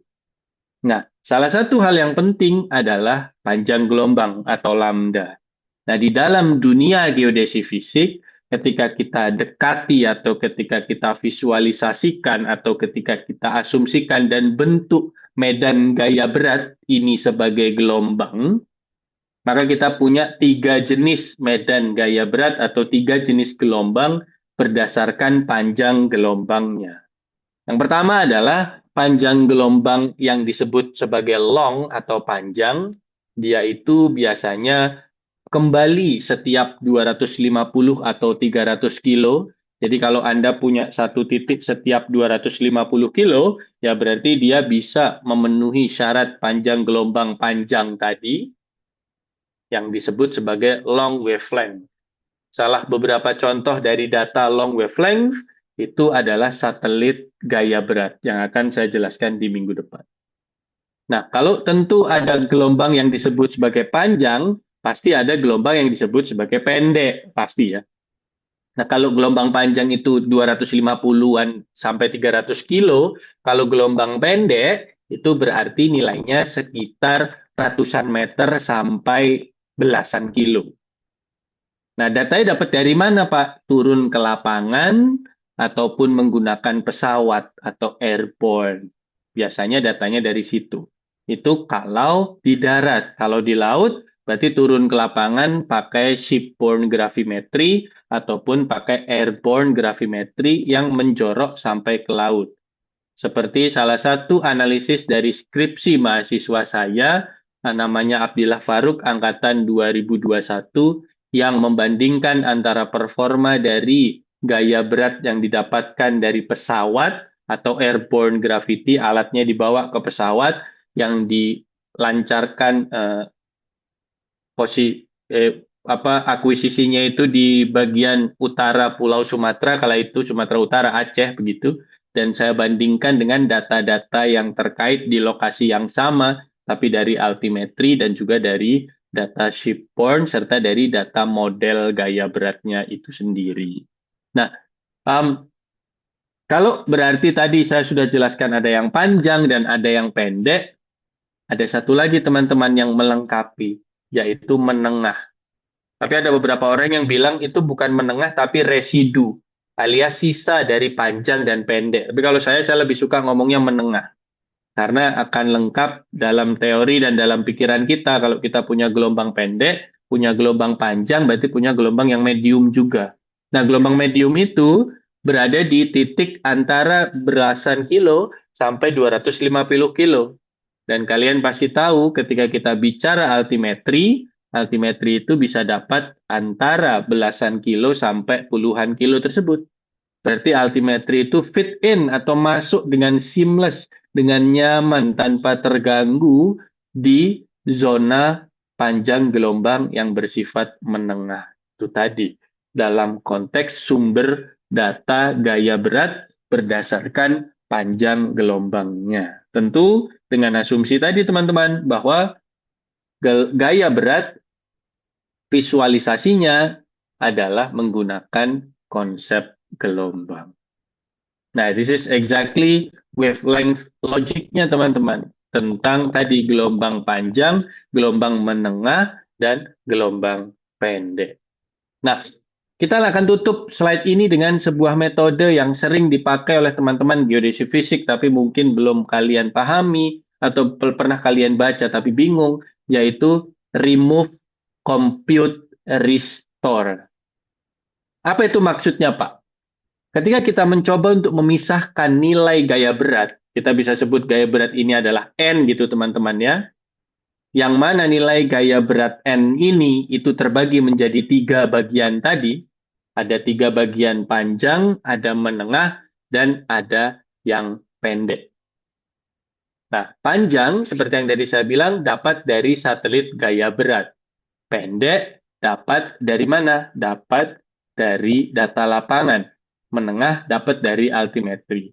Nah, salah satu hal yang penting adalah panjang gelombang atau lambda. Nah, di dalam dunia geodesi fisik, ketika kita dekati atau ketika kita visualisasikan atau ketika kita asumsikan dan bentuk medan gaya berat ini sebagai gelombang, maka kita punya 3 jenis medan gaya berat atau 3 jenis gelombang berdasarkan panjang gelombangnya. Yang pertama adalah panjang gelombang yang disebut sebagai long atau panjang. Dia itu biasanya kembali setiap 250 atau 300 kilo. Jadi kalau Anda punya satu titik setiap 250 kilo, ya berarti dia bisa memenuhi syarat panjang gelombang panjang tadi yang disebut sebagai long wavelength. Salah beberapa contoh dari data long wavelength itu adalah satelit gaya berat yang akan saya jelaskan di minggu depan. Nah, kalau tentu ada gelombang yang disebut sebagai panjang, pasti ada gelombang yang disebut sebagai pendek, pasti ya. Nah, kalau gelombang panjang itu 250-an sampai 300 kilo, kalau gelombang pendek itu berarti nilainya sekitar ratusan meter sampai belasan kilo. Nah, datanya dapat dari mana, Pak? Turun ke lapangan ataupun menggunakan pesawat atau airborne. Biasanya datanya dari situ. Itu kalau di darat. Kalau di laut, berarti turun ke lapangan pakai shipborne gravimetry ataupun pakai airborne gravimetry yang menjorok sampai ke laut. Seperti salah satu analisis dari skripsi mahasiswa saya, namanya Abdillah Faruk, angkatan 2021, yang membandingkan antara performa dari gaya berat yang didapatkan dari pesawat atau airborne gravity, alatnya dibawa ke pesawat yang dilancarkan akuisisinya itu di bagian utara Pulau Sumatera, kala itu Sumatera Utara, Aceh begitu. Dan saya bandingkan dengan data-data yang terkait di lokasi yang sama, tapi dari altimetri dan juga dari data shipborne serta dari data model gaya beratnya itu sendiri. Nah, kalau berarti tadi saya sudah jelaskan ada yang panjang dan ada yang pendek, ada satu lagi teman-teman yang melengkapi, yaitu menengah. Tapi ada beberapa orang yang bilang itu bukan menengah tapi residu, alias sisa dari panjang dan pendek. Tapi kalau saya lebih suka ngomongnya menengah. Karena akan lengkap dalam teori dan dalam pikiran kita. Kalau kita punya gelombang pendek, punya gelombang panjang, berarti punya gelombang yang medium juga. Nah, gelombang medium itu berada di titik antara belasan kilo sampai 250 kilo. Dan kalian pasti tahu ketika kita bicara altimetri, Altimetri itu bisa dapat antara belasan kilo sampai puluhan kilo tersebut. Berarti altimetri itu fit in atau masuk dengan seamless, dengan nyaman tanpa terganggu di zona panjang gelombang yang bersifat menengah. Itu tadi dalam konteks sumber data gaya berat berdasarkan panjang gelombangnya. Tentu dengan asumsi tadi teman-teman bahwa gaya berat visualisasinya adalah menggunakan konsep gelombang. Nah, this is exactly wavelength logiknya teman-teman. Tentang tadi gelombang panjang, gelombang menengah, dan gelombang pendek. Nah, kita akan tutup slide ini dengan sebuah metode yang sering dipakai oleh teman-teman geodesi fisik, tapi mungkin belum kalian pahami, atau pernah kalian baca tapi bingung, yaitu remove, compute, restore. Apa itu maksudnya, Pak? Ketika kita mencoba untuk memisahkan nilai gaya berat, kita bisa sebut gaya berat ini adalah N gitu teman-teman ya. Yang mana nilai gaya berat N ini itu terbagi menjadi 3 bagian tadi. Ada 3 bagian panjang, ada menengah, dan ada yang pendek. Nah, panjang seperti yang tadi saya bilang dapat dari satelit gaya berat. Pendek dapat dari mana? Dapat dari data lapangan. Menengah dapat dari altimetri.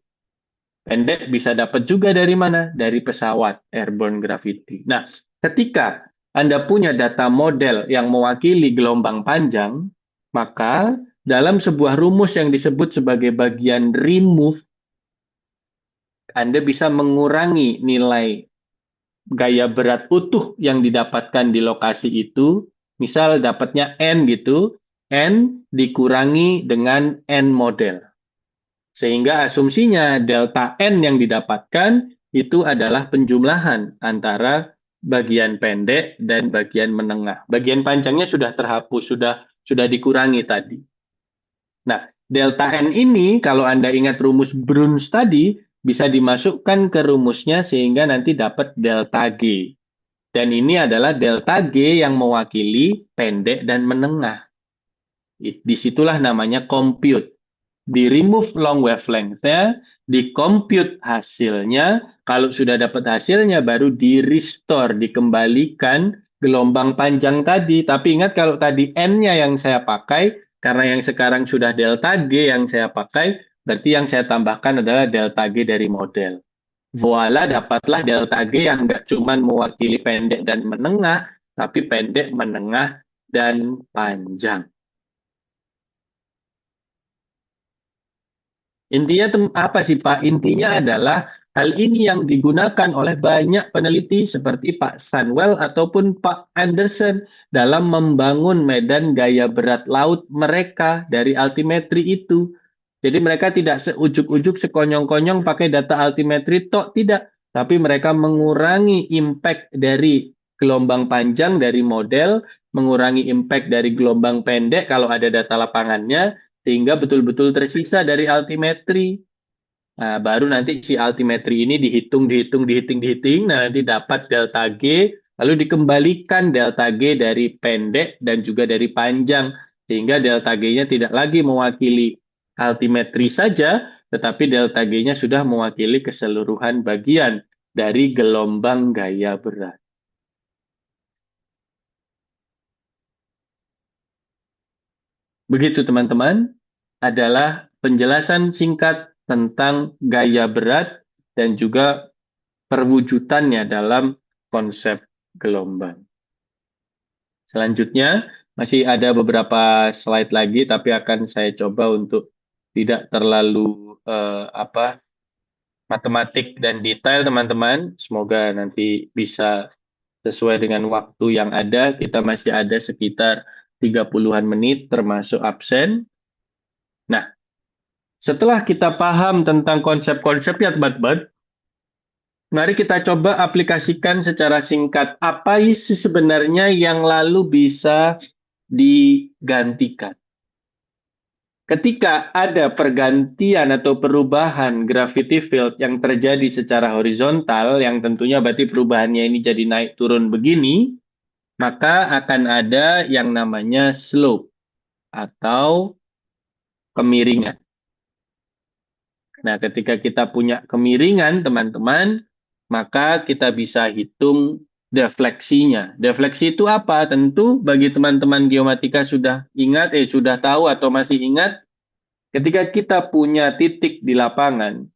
Pendek bisa dapat juga dari mana? Dari pesawat, airborne gravity. Nah, ketika Anda punya data model yang mewakili gelombang panjang, maka dalam sebuah rumus yang disebut sebagai bagian remove, Anda bisa mengurangi nilai gaya berat utuh yang didapatkan di lokasi itu. Misal dapatnya N gitu, N dikurangi dengan N model. Sehingga asumsinya delta N yang didapatkan itu adalah penjumlahan antara bagian pendek dan bagian menengah. Bagian panjangnya sudah terhapus, sudah dikurangi tadi. Nah, delta N ini kalau Anda ingat rumus Bruns tadi bisa dimasukkan ke rumusnya sehingga nanti dapat delta G. Dan ini adalah delta G yang mewakili pendek dan menengah. Disitulah namanya compute. Di remove long wavelength-nya, di compute hasilnya, kalau sudah dapat hasilnya baru di restore, dikembalikan gelombang panjang tadi. Tapi ingat kalau tadi N-nya yang saya pakai, karena yang sekarang sudah delta G yang saya pakai, berarti yang saya tambahkan adalah delta G dari model. Voila, dapatlah delta G yang nggak cuma mewakili pendek dan menengah, tapi pendek, menengah, dan panjang. Intinya apa sih Pak? Intinya adalah hal ini yang digunakan oleh banyak peneliti seperti Pak Sunwell ataupun Pak Anderson dalam membangun medan gaya berat laut mereka dari altimetri itu. Jadi mereka tidak seujuk-ujuk sekonyong-konyong pakai data altimetri tok, tidak. Tapi mereka mengurangi impact dari gelombang panjang dari model, mengurangi impact dari gelombang pendek kalau ada data lapangannya, sehingga betul-betul tersisa dari altimetri. Nah, baru nanti si altimetri ini dihitung. Nah, nanti dapat delta G, lalu dikembalikan delta G dari pendek dan juga dari panjang. Sehingga delta G-nya tidak lagi mewakili altimetri saja, tetapi delta G-nya sudah mewakili keseluruhan bagian dari gelombang gaya berat. Begitu teman-teman, adalah penjelasan singkat tentang gaya berat dan juga perwujudannya dalam konsep gelombang. Selanjutnya, masih ada beberapa slide lagi, tapi akan saya coba untuk tidak terlalu matematik dan detail, teman-teman. Semoga nanti bisa sesuai dengan waktu yang ada. Kita masih ada sekitar 30-an menit, termasuk absen. Nah, setelah kita paham tentang konsep-konsepnya, teman-teman, mari kita coba aplikasikan secara singkat apa isi sebenarnya yang lalu bisa digantikan. Ketika ada pergantian atau perubahan gravity field yang terjadi secara horizontal, yang tentunya berarti perubahannya ini jadi naik turun begini, maka akan ada yang namanya slope atau kemiringan. Nah, ketika kita punya kemiringan, teman-teman, maka kita bisa hitung defleksinya. Defleksi itu apa? Tentu bagi teman-teman geomatika sudah ingat, sudah tahu atau masih ingat, ketika kita punya titik di lapangan,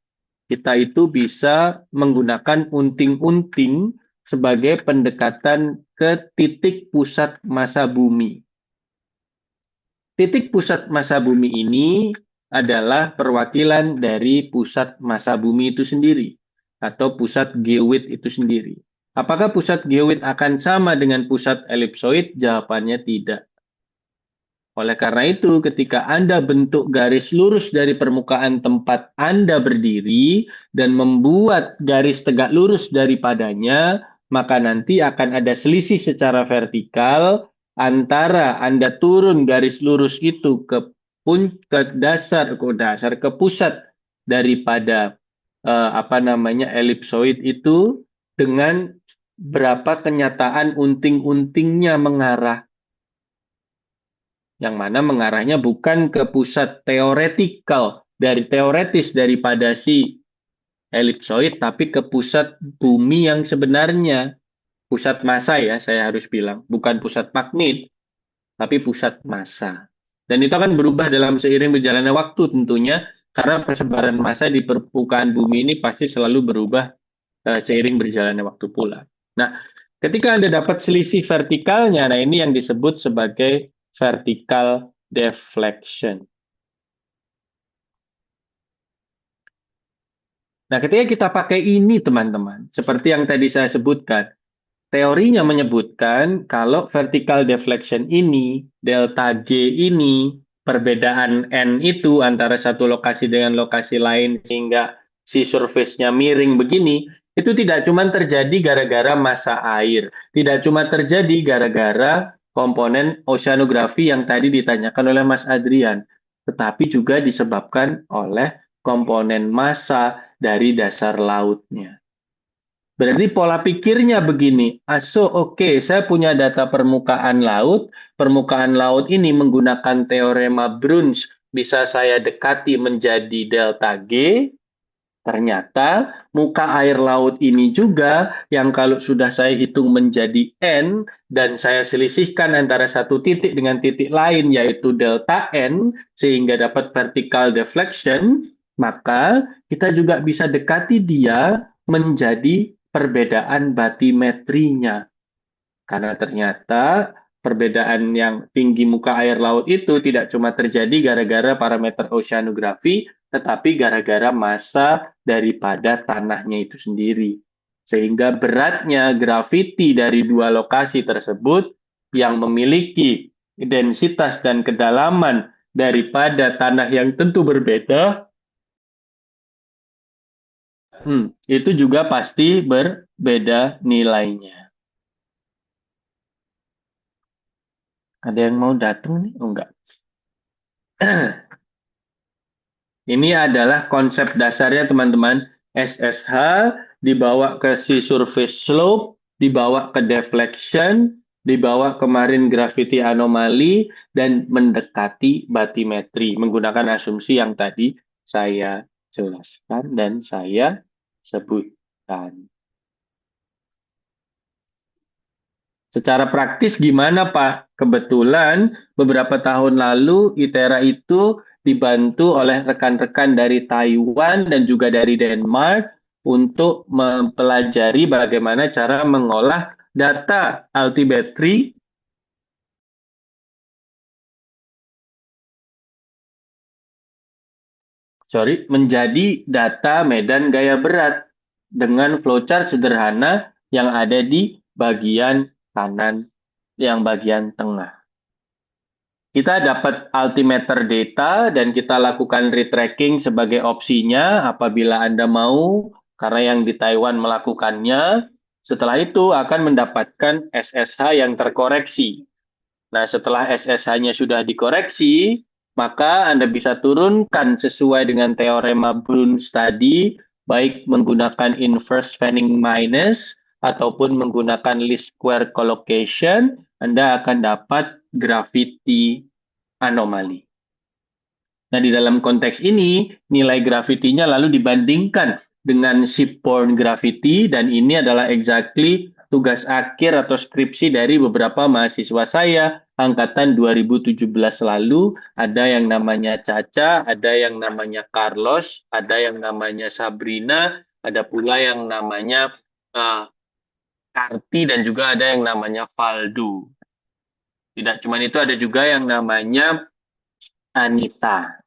kita itu bisa menggunakan unting-unting sebagai pendekatan ke titik pusat massa bumi. Titik pusat massa bumi ini adalah perwakilan dari pusat massa bumi itu sendiri atau pusat geoid itu sendiri. Apakah pusat geoid akan sama dengan pusat elipsoid? Jawabannya tidak. Oleh karena itu, ketika Anda bentuk garis lurus dari permukaan tempat Anda berdiri dan membuat garis tegak lurus daripadanya, maka nanti akan ada selisih secara vertikal antara Anda turun garis lurus itu ke dasar ke pusat daripada elipsoid itu dengan berapa kenyataan unting-untingnya mengarah, yang mana mengarahnya bukan ke pusat teoretis daripada si elipsoid, tapi ke pusat bumi yang sebenarnya, pusat massa ya, saya harus bilang, bukan pusat magnet, tapi pusat massa. Dan itu akan berubah dalam seiring berjalannya waktu tentunya, karena persebaran massa di permukaan bumi ini pasti selalu berubah seiring berjalannya waktu pula. Nah, ketika Anda dapat selisih vertikalnya, nah ini yang disebut sebagai vertical deflection. Nah, ketika kita pakai ini, teman-teman, seperti yang tadi saya sebutkan, teorinya menyebutkan kalau vertical deflection ini, delta G ini, perbedaan N itu antara satu lokasi dengan lokasi lain sehingga si surface-nya miring begini, itu tidak cuma terjadi gara-gara massa air, tidak cuma terjadi gara-gara komponen oceanografi yang tadi ditanyakan oleh Mas Adrian, tetapi juga disebabkan oleh komponen massa dari dasar lautnya. Berarti pola pikirnya begini, oke, saya punya data permukaan laut ini menggunakan teorema Bruns, bisa saya dekati menjadi delta G, ternyata muka air laut ini juga yang kalau sudah saya hitung menjadi N, dan saya selisihkan antara satu titik dengan titik lain, yaitu delta N, sehingga dapat vertical deflection, maka kita juga bisa dekati dia menjadi perbedaan batimetrinya. Karena ternyata perbedaan yang tinggi muka air laut itu tidak cuma terjadi gara-gara parameter oceanografi, tetapi gara-gara massa daripada tanahnya itu sendiri. Sehingga beratnya graviti dari dua lokasi tersebut yang memiliki densitas dan kedalaman daripada tanah yang tentu berbeda, itu juga pasti berbeda nilainya. Ada yang mau datang nih? Oh, enggak. Ini adalah konsep dasarnya, teman-teman. SSH dibawa ke si surface slope, dibawa ke deflection, dibawa kemarin gravity anomaly, dan mendekati batimetri menggunakan asumsi yang tadi saya jelaskan dan saya sebutkan. Secara praktis gimana, Pak? Kebetulan beberapa tahun lalu ITERA itu dibantu oleh rekan-rekan dari Taiwan dan juga dari Denmark untuk mempelajari bagaimana cara mengolah data altimetri menjadi data medan gaya berat dengan flowchart sederhana yang ada di bagian kanan, yang bagian tengah. Kita dapat altimeter data dan kita lakukan retracking sebagai opsinya apabila Anda mau, karena yang di Taiwan melakukannya. Setelah itu akan mendapatkan SSH yang terkoreksi. Nah, setelah SSH-nya sudah dikoreksi, maka Anda bisa turunkan sesuai dengan teorema Bruns tadi, baik menggunakan inverse Fanning minus ataupun menggunakan least square collocation, Anda akan dapat gravity anomali. Nah, di dalam konteks ini, nilai gravitinya lalu dibandingkan dengan shipborne gravity, dan ini adalah exactly tugas akhir atau skripsi dari beberapa mahasiswa saya angkatan 2017 lalu. Ada yang namanya Caca, ada yang namanya Carlos, ada yang namanya Sabrina, ada pula yang namanya Karti, dan juga ada yang namanya Faldo. Tidak cuma itu, ada juga yang namanya Anita.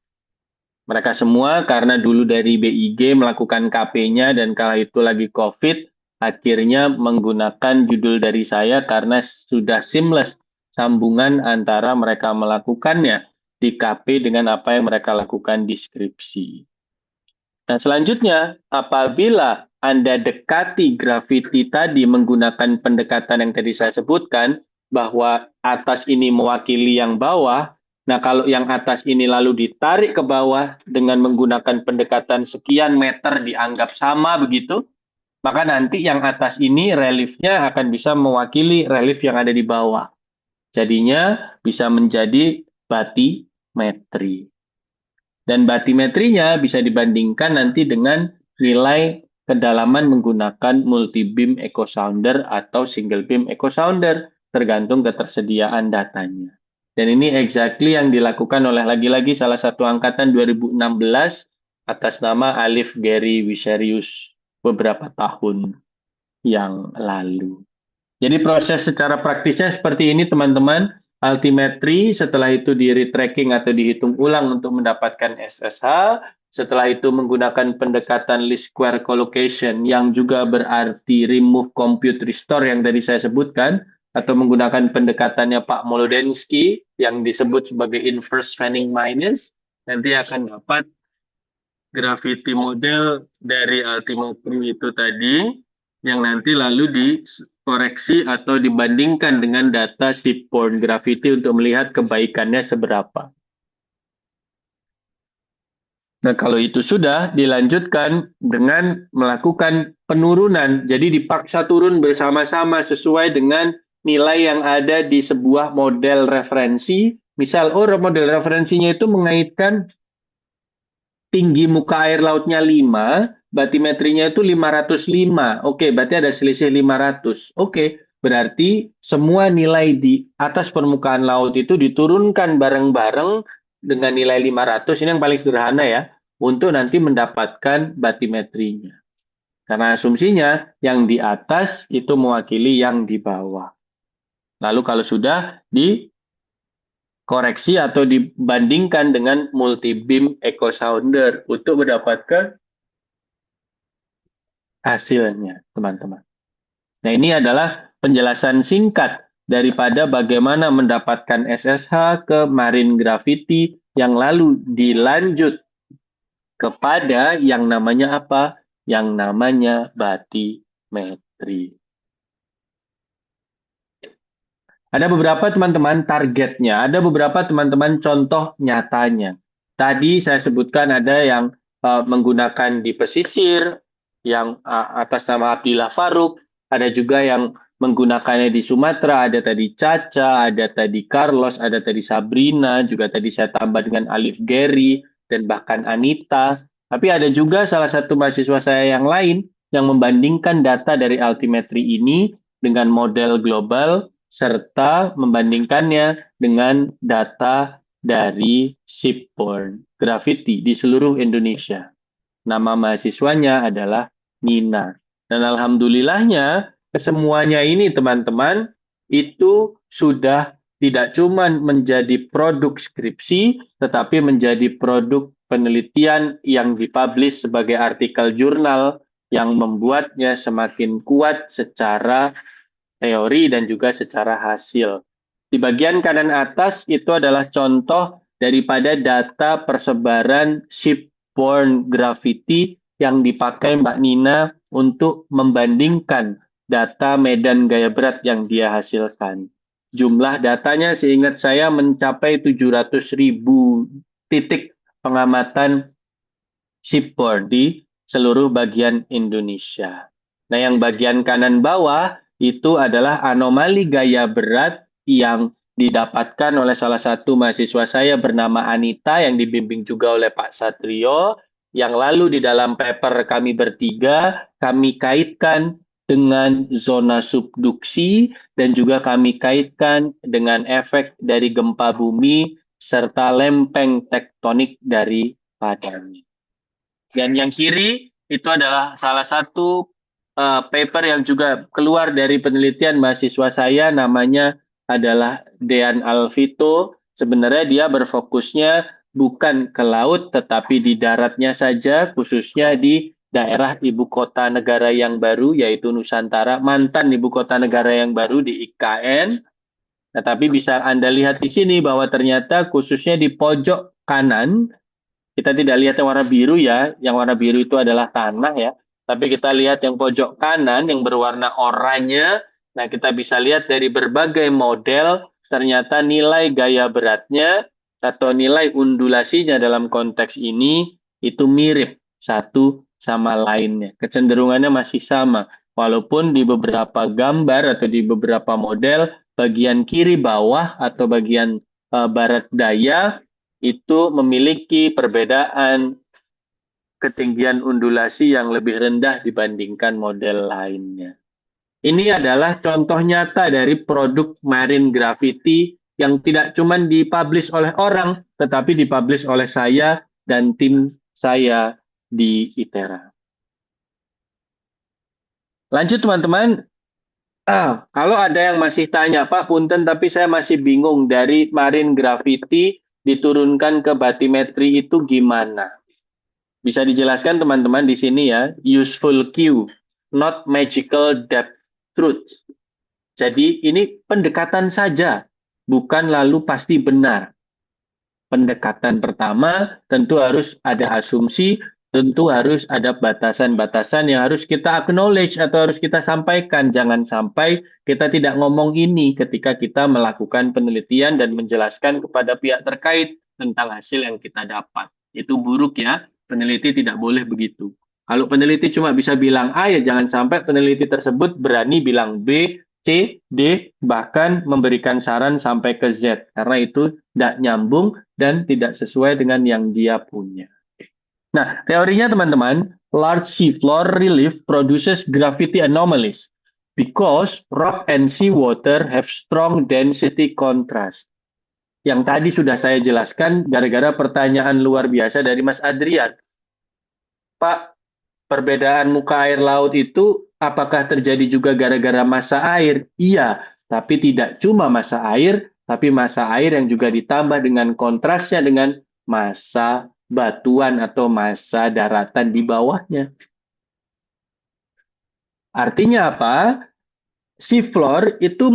Mereka semua karena dulu dari BIG melakukan KP-nya dan kala itu lagi COVID, akhirnya menggunakan judul dari saya karena sudah seamless sambungan antara mereka melakukannya di KP dengan apa yang mereka lakukan di skripsi. Nah, selanjutnya, apabila Anda dekati gravity tadi menggunakan pendekatan yang tadi saya sebutkan, bahwa atas ini mewakili yang bawah, nah kalau yang atas ini lalu ditarik ke bawah dengan menggunakan pendekatan sekian meter dianggap sama begitu, maka nanti yang atas ini reliefnya akan bisa mewakili relief yang ada di bawah. Jadinya bisa menjadi batimetri. Dan batimetrinya bisa dibandingkan nanti dengan nilai kedalaman menggunakan multi-beam echo sounder atau single beam echo sounder, tergantung ketersediaan datanya. Dan ini exactly yang dilakukan oleh lagi-lagi salah satu angkatan 2016 atas nama Alif Gary Wiserius beberapa tahun yang lalu. Jadi proses secara praktisnya seperti ini teman-teman. Altimetri, setelah itu di retracking atau dihitung ulang untuk mendapatkan SSH. Setelah itu menggunakan pendekatan least square collocation yang juga berarti remove, compute, restore yang tadi saya sebutkan. Atau menggunakan pendekatannya Pak Molodensky yang disebut sebagai inverse Fanning minus. Nanti akan dapat gravity model dari altimetri itu tadi yang nanti lalu dikoreksi atau dibandingkan dengan data shipborne gravity untuk melihat kebaikannya seberapa. Nah, kalau itu sudah dilanjutkan dengan melakukan penurunan, jadi dipaksa turun bersama-sama sesuai dengan nilai yang ada di sebuah model referensi. Misal, model referensinya itu mengaitkan tinggi muka air lautnya 5, batimetrinya itu 505. Oke, berarti ada selisih 500. Oke, berarti semua nilai di atas permukaan laut itu diturunkan bareng-bareng dengan nilai 500. Ini yang paling sederhana ya, untuk nanti mendapatkan batimetrinya. Karena asumsinya yang di atas itu mewakili yang di bawah. Lalu kalau sudah koreksi atau dibandingkan dengan multi-beam echo sounder untuk mendapatkan hasilnya, teman-teman. Nah, ini adalah penjelasan singkat daripada bagaimana mendapatkan SSH ke marine gravity yang lalu dilanjut kepada yang namanya apa? Yang namanya batimetri. Ada beberapa teman-teman targetnya, ada beberapa teman-teman contoh nyatanya. Tadi saya sebutkan ada yang menggunakan di pesisir, yang atas nama Abdillah Faruk, ada juga yang menggunakannya di Sumatera, ada tadi Caca, ada tadi Carlos, ada tadi Sabrina, juga tadi saya tambah dengan Alif Gary, dan bahkan Anita. Tapi ada juga salah satu mahasiswa saya yang lain yang membandingkan data dari altimetri ini dengan model global, serta membandingkannya dengan data dari shipborne gravity di seluruh Indonesia. Nama mahasiswanya adalah Nina. Dan alhamdulillahnya, kesemuanya ini teman-teman, itu sudah tidak cuma menjadi produk skripsi, tetapi menjadi produk penelitian yang dipublish sebagai artikel jurnal yang membuatnya semakin kuat secara teori dan juga secara hasil. Di bagian kanan atas itu adalah contoh daripada data persebaran shipborne gravity yang dipakai Mbak Nina untuk membandingkan data medan gaya berat yang dia hasilkan. Jumlah datanya seingat saya mencapai 700.000 titik pengamatan shipborne di seluruh bagian Indonesia. Nah, yang bagian kanan bawah itu adalah anomali gaya berat yang didapatkan oleh salah satu mahasiswa saya bernama Anita yang dibimbing juga oleh Pak Satrio. Yang lalu di dalam paper kami bertiga, kami kaitkan dengan zona subduksi dan juga kami kaitkan dengan efek dari gempa bumi serta lempeng tektonik dari padang. Dan yang kiri itu adalah salah satu paper yang juga keluar dari penelitian mahasiswa saya, namanya adalah Dean Alvito. Sebenarnya dia berfokusnya bukan ke laut tetapi di daratnya saja, khususnya di daerah ibu kota negara yang baru yaitu Nusantara, mantan ibu kota negara yang baru di IKN. Nah, tapi bisa Anda lihat di sini bahwa ternyata khususnya di pojok kanan, kita tidak lihat yang warna biru ya, yang warna biru itu adalah tanah ya. Tapi kita lihat yang pojok kanan yang berwarna oranye. Nah, kita bisa lihat dari berbagai model, ternyata nilai gaya beratnya atau nilai undulasinya dalam konteks ini itu mirip satu sama lainnya. Kecenderungannya masih sama. Walaupun di beberapa gambar atau di beberapa model, bagian kiri bawah atau bagian barat daya itu memiliki perbedaan ketinggian undulasi yang lebih rendah dibandingkan model lainnya. Ini adalah contoh nyata dari produk marine gravity yang tidak cuma dipublish oleh orang, tetapi dipublish oleh saya dan tim saya di ITERA. Lanjut teman-teman. Kalau ada yang masih tanya, Pak, punten, tapi saya masih bingung dari marine gravity diturunkan ke batimetri itu gimana? Bisa dijelaskan teman-teman di sini ya, useful cue, not magical depth truth. Jadi ini pendekatan saja, bukan lalu pasti benar. Pendekatan pertama tentu harus ada asumsi, tentu harus ada batasan-batasan yang harus kita acknowledge atau harus kita sampaikan. Jangan sampai kita tidak ngomong ini ketika kita melakukan penelitian dan menjelaskan kepada pihak terkait tentang hasil yang kita dapat. Itu buruk ya, peneliti tidak boleh begitu. Kalau peneliti cuma bisa bilang A, ya jangan sampai peneliti tersebut berani bilang B, C, D, bahkan memberikan saran sampai ke Z. Karena itu tidak nyambung dan tidak sesuai dengan yang dia punya. Nah, teorinya teman-teman, large seafloor relief produces gravity anomalies because rock and seawater have strong density contrast. Yang tadi sudah saya jelaskan gara-gara pertanyaan luar biasa dari Mas Adrian. Pak, perbedaan muka air laut itu apakah terjadi juga gara-gara massa air? Iya, tapi tidak cuma massa air, tapi massa air yang juga ditambah dengan kontrasnya dengan massa batuan atau massa daratan di bawahnya. Artinya apa? Seafloor itu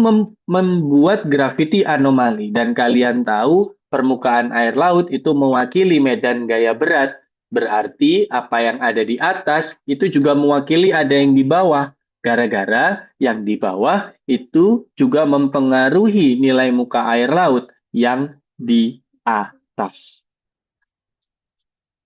membuat gravity anomali dan kalian tahu permukaan air laut itu mewakili medan gaya berat. Berarti apa yang ada di atas itu juga mewakili ada yang di bawah. Gara-gara yang di bawah itu juga mempengaruhi nilai muka air laut yang di atas.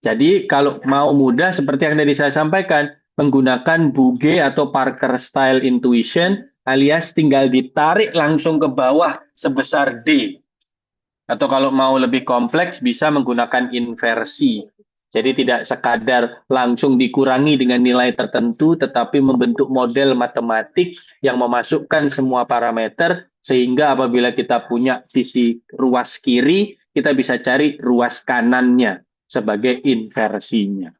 Jadi kalau mau mudah seperti yang tadi saya sampaikan, menggunakan Bugge atau Parker Style Intuition alias tinggal ditarik langsung ke bawah sebesar D. Atau kalau mau lebih kompleks bisa menggunakan inversi. Jadi tidak sekadar langsung dikurangi dengan nilai tertentu, tetapi membentuk model matematik yang memasukkan semua parameter, sehingga apabila kita punya sisi ruas kiri, kita bisa cari ruas kanannya sebagai inversinya.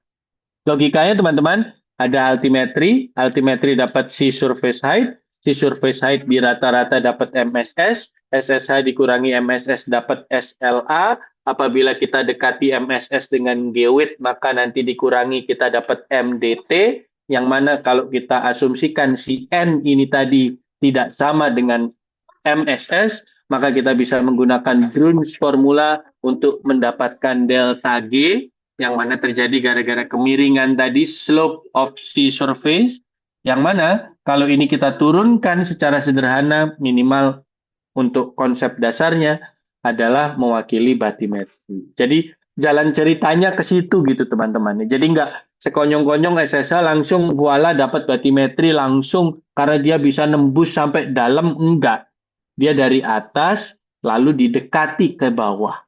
Logikanya teman-teman, ada altimetri, altimetri dapat sea surface height, sea surface height di rata-rata dapat MSS, SSH dikurangi MSS dapat SLA, apabila kita dekati MSS dengan geoid, maka nanti dikurangi kita dapat MDT, yang mana kalau kita asumsikan si N ini tadi tidak sama dengan MSS, maka kita bisa menggunakan Grun's formula untuk mendapatkan delta G, yang mana terjadi gara-gara kemiringan tadi, slope of sea surface, yang mana kalau ini kita turunkan secara sederhana, minimal untuk konsep dasarnya adalah mewakili batimetri. Jadi jalan ceritanya ke situ gitu teman-teman. Jadi nggak sekonyong-konyong SSH langsung voila dapat batimetri langsung karena dia bisa nembus sampai dalam, enggak. Dia dari atas lalu didekati ke bawah.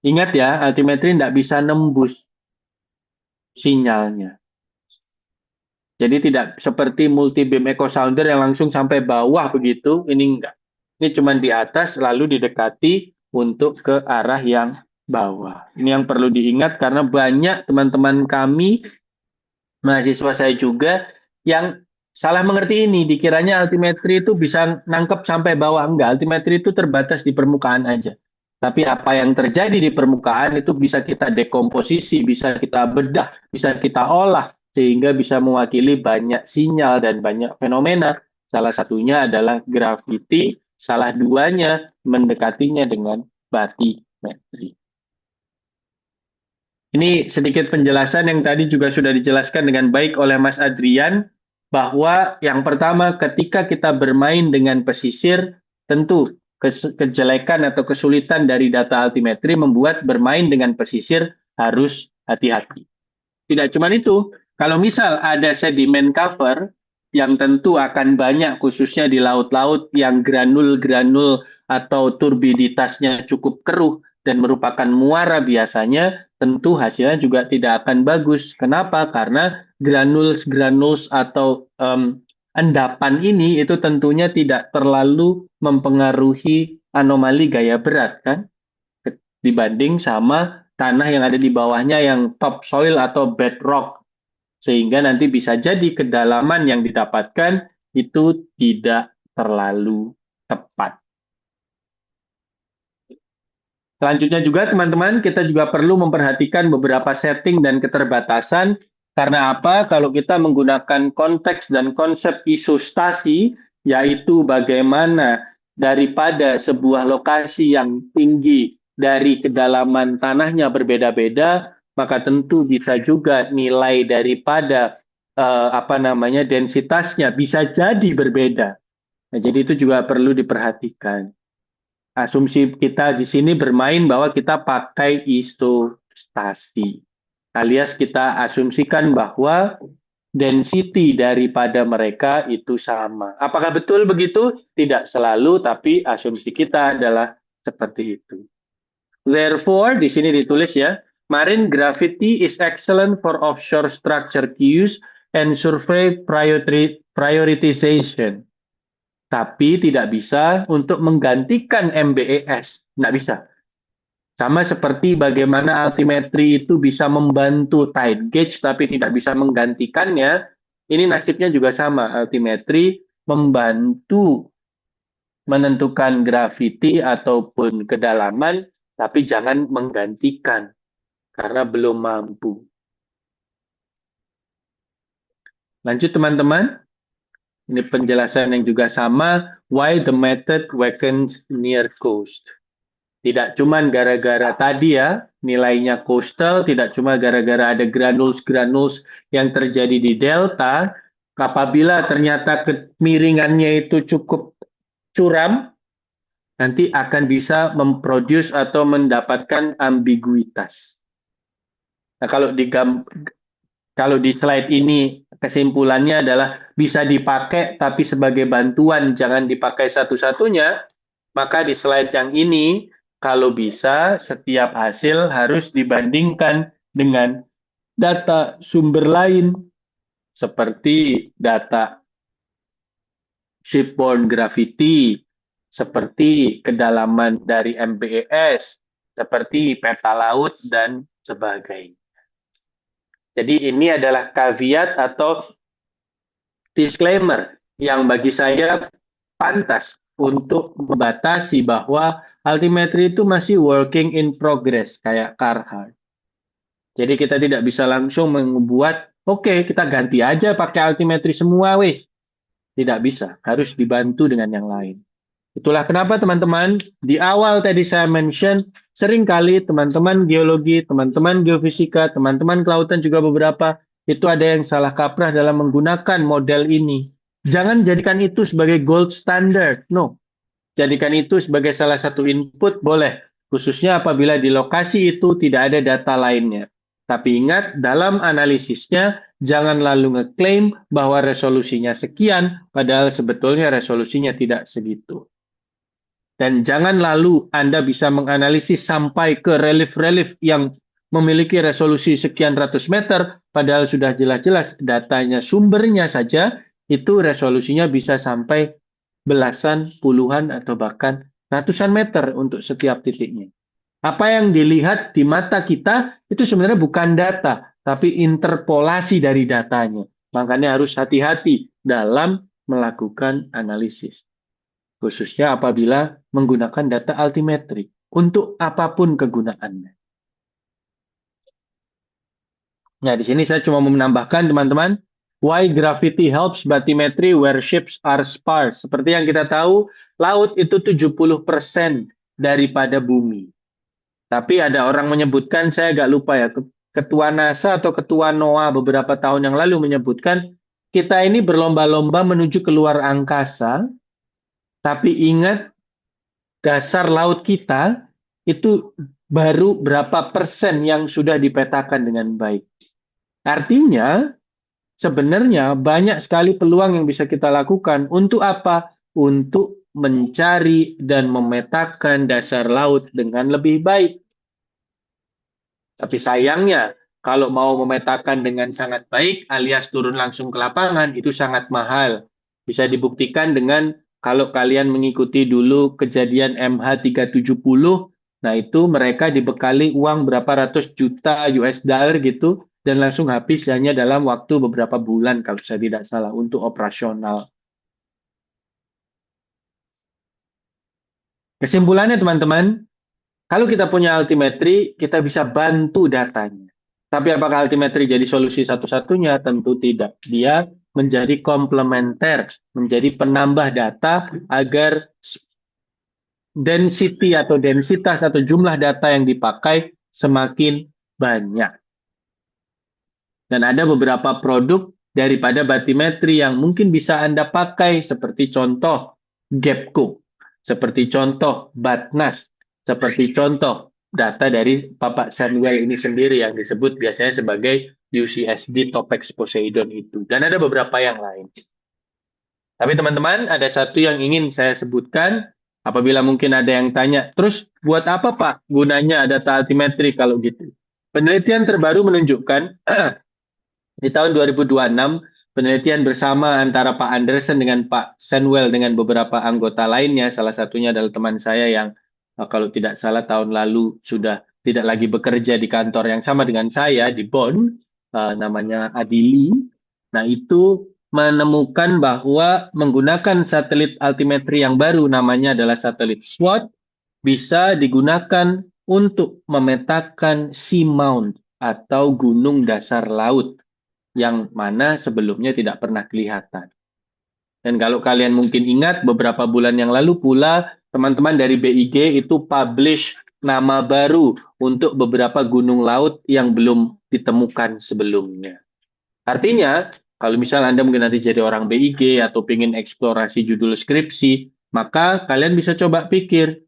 Ingat ya, altimetri tidak bisa nembus sinyalnya. Jadi tidak seperti multi beam echo sounder yang langsung sampai bawah begitu, ini enggak. Ini cuma di atas lalu didekati untuk ke arah yang bawah. Ini yang perlu diingat karena banyak teman-teman kami, mahasiswa saya juga, yang salah mengerti ini. Dikiranya altimetri itu bisa nangkep sampai bawah. Enggak, altimetri itu terbatas di permukaan aja. Tapi apa yang terjadi di permukaan itu bisa kita dekomposisi, bisa kita bedah, bisa kita olah, sehingga bisa mewakili banyak sinyal dan banyak fenomena. Salah satunya adalah graviti, salah duanya mendekatinya dengan batimetri. Ini sedikit penjelasan yang tadi juga sudah dijelaskan dengan baik oleh Mas Adrian, bahwa yang pertama ketika kita bermain dengan pesisir, tentu kejelekan atau kesulitan dari data altimetri membuat bermain dengan pesisir harus hati-hati. Tidak cuma itu, kalau misal ada sedimen cover yang tentu akan banyak khususnya di laut-laut yang granul-granul atau turbiditasnya cukup keruh dan merupakan muara biasanya, tentu hasilnya juga tidak akan bagus. Kenapa? Karena granules-granules atau endapan ini itu tentunya tidak terlalu mempengaruhi anomali gaya berat kan dibanding sama tanah yang ada di bawahnya yang topsoil atau bedrock, sehingga nanti bisa jadi kedalaman yang didapatkan itu tidak terlalu tepat. Selanjutnya juga teman-teman, kita juga perlu memperhatikan beberapa setting dan keterbatasan. Karena apa? Kalau kita menggunakan konteks dan konsep isostasi, yaitu bagaimana daripada sebuah lokasi yang tinggi dari kedalaman tanahnya berbeda-beda, maka tentu bisa juga nilai daripada densitasnya bisa jadi berbeda. Nah, jadi itu juga perlu diperhatikan. Asumsi kita di sini bermain bahwa kita pakai isostasi. Alias kita asumsikan bahwa density daripada mereka itu sama. Apakah betul begitu? Tidak selalu, tapi asumsi kita adalah seperti itu. Therefore, di sini ditulis ya, marine gravity is excellent for offshore structure cues and survey prioritization. Tapi tidak bisa untuk menggantikan MBES. Tidak bisa. Sama seperti bagaimana altimetri itu bisa membantu tide gauge, tapi tidak bisa menggantikannya. Ini nasibnya juga sama. Altimetri membantu menentukan gravity ataupun kedalaman, tapi jangan menggantikan, karena belum mampu. Lanjut teman-teman. Ini penjelasan yang juga sama, why the method weakens near coast. Tidak cuma gara-gara tadi ya, nilainya coastal, tidak cuma gara-gara ada granules-granules yang terjadi di delta, apabila ternyata kemiringannya itu cukup curam, nanti akan bisa memproduce atau mendapatkan ambiguitas. Nah, kalau di slide ini kesimpulannya adalah bisa dipakai tapi sebagai bantuan, jangan dipakai satu-satunya, maka di slide yang ini kalau bisa setiap hasil harus dibandingkan dengan data sumber lain seperti data shipborne gravity, seperti kedalaman dari MBES, seperti peta laut dan sebagainya. Jadi ini adalah caveat atau disclaimer yang bagi saya pantas untuk membatasi bahwa altimetri itu masih working in progress kayak Carhartt. Jadi kita tidak bisa langsung membuat, oke, kita ganti aja pakai altimetri semua, wis. Tidak bisa, harus dibantu dengan yang lain. Itulah kenapa teman-teman, di awal tadi saya mention, seringkali teman-teman geologi, teman-teman geofisika, teman-teman kelautan juga beberapa, itu ada yang salah kaprah dalam menggunakan model ini. Jangan jadikan itu sebagai gold standard, no. Jadikan itu sebagai salah satu input, boleh. Khususnya apabila di lokasi itu tidak ada data lainnya. Tapi ingat, dalam analisisnya jangan lalu ngeklaim bahwa resolusinya sekian, padahal sebetulnya resolusinya tidak segitu. Dan jangan lalu Anda bisa menganalisis sampai ke relief-relief yang memiliki resolusi sekian ratus meter, padahal sudah jelas-jelas datanya, sumbernya saja, itu resolusinya bisa sampai belasan, puluhan, atau bahkan ratusan meter untuk setiap titiknya. Apa yang dilihat di mata kita itu sebenarnya bukan data, tapi interpolasi dari datanya. Makanya harus hati-hati dalam melakukan analisis. Khususnya apabila menggunakan data altimetri untuk apapun kegunaannya. Nah, di sini saya cuma mau menambahkan teman-teman, why gravity helps bathymetry where ships are sparse. Seperti yang kita tahu, laut itu 70% daripada bumi. Tapi ada orang menyebutkan, saya agak lupa ya, ketua NASA atau ketua NOAA beberapa tahun yang lalu menyebutkan, kita ini berlomba-lomba menuju ke luar angkasa, tapi ingat dasar laut kita itu baru berapa persen yang sudah dipetakan dengan baik. Artinya, sebenarnya banyak sekali peluang yang bisa kita lakukan. Untuk apa? Untuk mencari dan memetakan dasar laut dengan lebih baik. Tapi sayangnya, kalau mau memetakan dengan sangat baik alias turun langsung ke lapangan, itu sangat mahal. Bisa dibuktikan dengan kalau kalian mengikuti dulu kejadian MH370, nah itu mereka dibekali uang berapa ratus juta US dollar gitu, dan langsung habis hanya dalam waktu beberapa bulan kalau saya tidak salah untuk operasional. Kesimpulannya teman-teman, kalau kita punya altimetri, kita bisa bantu datanya. Tapi apakah altimetri jadi solusi satu-satunya? Tentu tidak. Dia menjadi komplementer, menjadi penambah data agar density atau densitas atau jumlah data yang dipakai semakin banyak. Dan ada beberapa produk daripada bathymetry yang mungkin bisa Anda pakai seperti contoh Gapco, seperti contoh Batnas, seperti contoh data dari Bapak Samuel ini sendiri yang disebut biasanya sebagai UCSD Topex Poseidon itu. Dan ada beberapa yang lain. Tapi teman-teman, ada satu yang ingin saya sebutkan apabila mungkin ada yang tanya, terus buat apa Pak gunanya data altimetri kalau gitu? Penelitian terbaru menunjukkan di tahun 2026, penelitian bersama antara Pak Anderson dengan Pak Senwell dengan beberapa anggota lainnya, salah satunya adalah teman saya yang kalau tidak salah tahun lalu sudah tidak lagi bekerja di kantor yang sama dengan saya di Bonn, namanya Adili. Nah, itu menemukan bahwa menggunakan satelit altimetri yang baru namanya adalah satelit SWOT bisa digunakan untuk memetakan seamount atau gunung dasar laut yang mana sebelumnya tidak pernah kelihatan. Dan kalau kalian mungkin ingat, beberapa bulan yang lalu pula, teman-teman dari BIG itu publish nama baru untuk beberapa gunung laut yang belum ditemukan sebelumnya. Artinya, kalau misal Anda mungkin nanti jadi orang BIG atau ingin eksplorasi judul skripsi, maka kalian bisa coba pikir,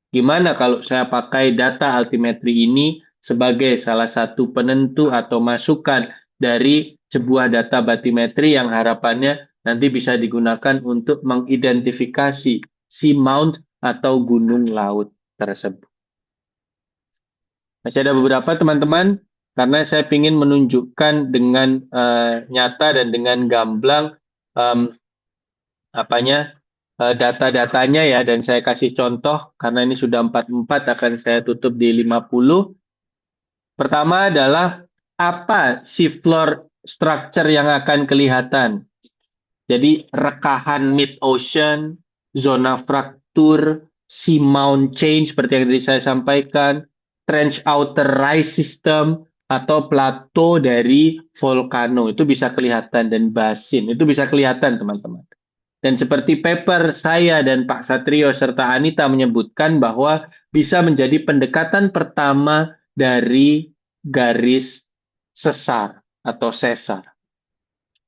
gimana kalau saya pakai data altimetri ini sebagai salah satu penentu atau masukan dari sebuah data bathymetri yang harapannya nanti bisa digunakan untuk mengidentifikasi seamount atau gunung laut tersebut. Masih ada beberapa teman-teman, karena saya ingin menunjukkan dengan nyata dan dengan gamblang data-datanya ya, dan saya kasih contoh karena ini sudah 44 akan saya tutup di 50. Pertama adalah apa seafloor structure yang akan kelihatan. Jadi rekahan mid ocean, zona fraktur, seamount change seperti yang tadi saya sampaikan, trench outer rise system atau plateau dari volcano itu bisa kelihatan dan basin itu bisa kelihatan teman-teman. Dan seperti paper saya dan Pak Satrio serta Anita menyebutkan bahwa bisa menjadi pendekatan pertama dari garis sesar atau sesar.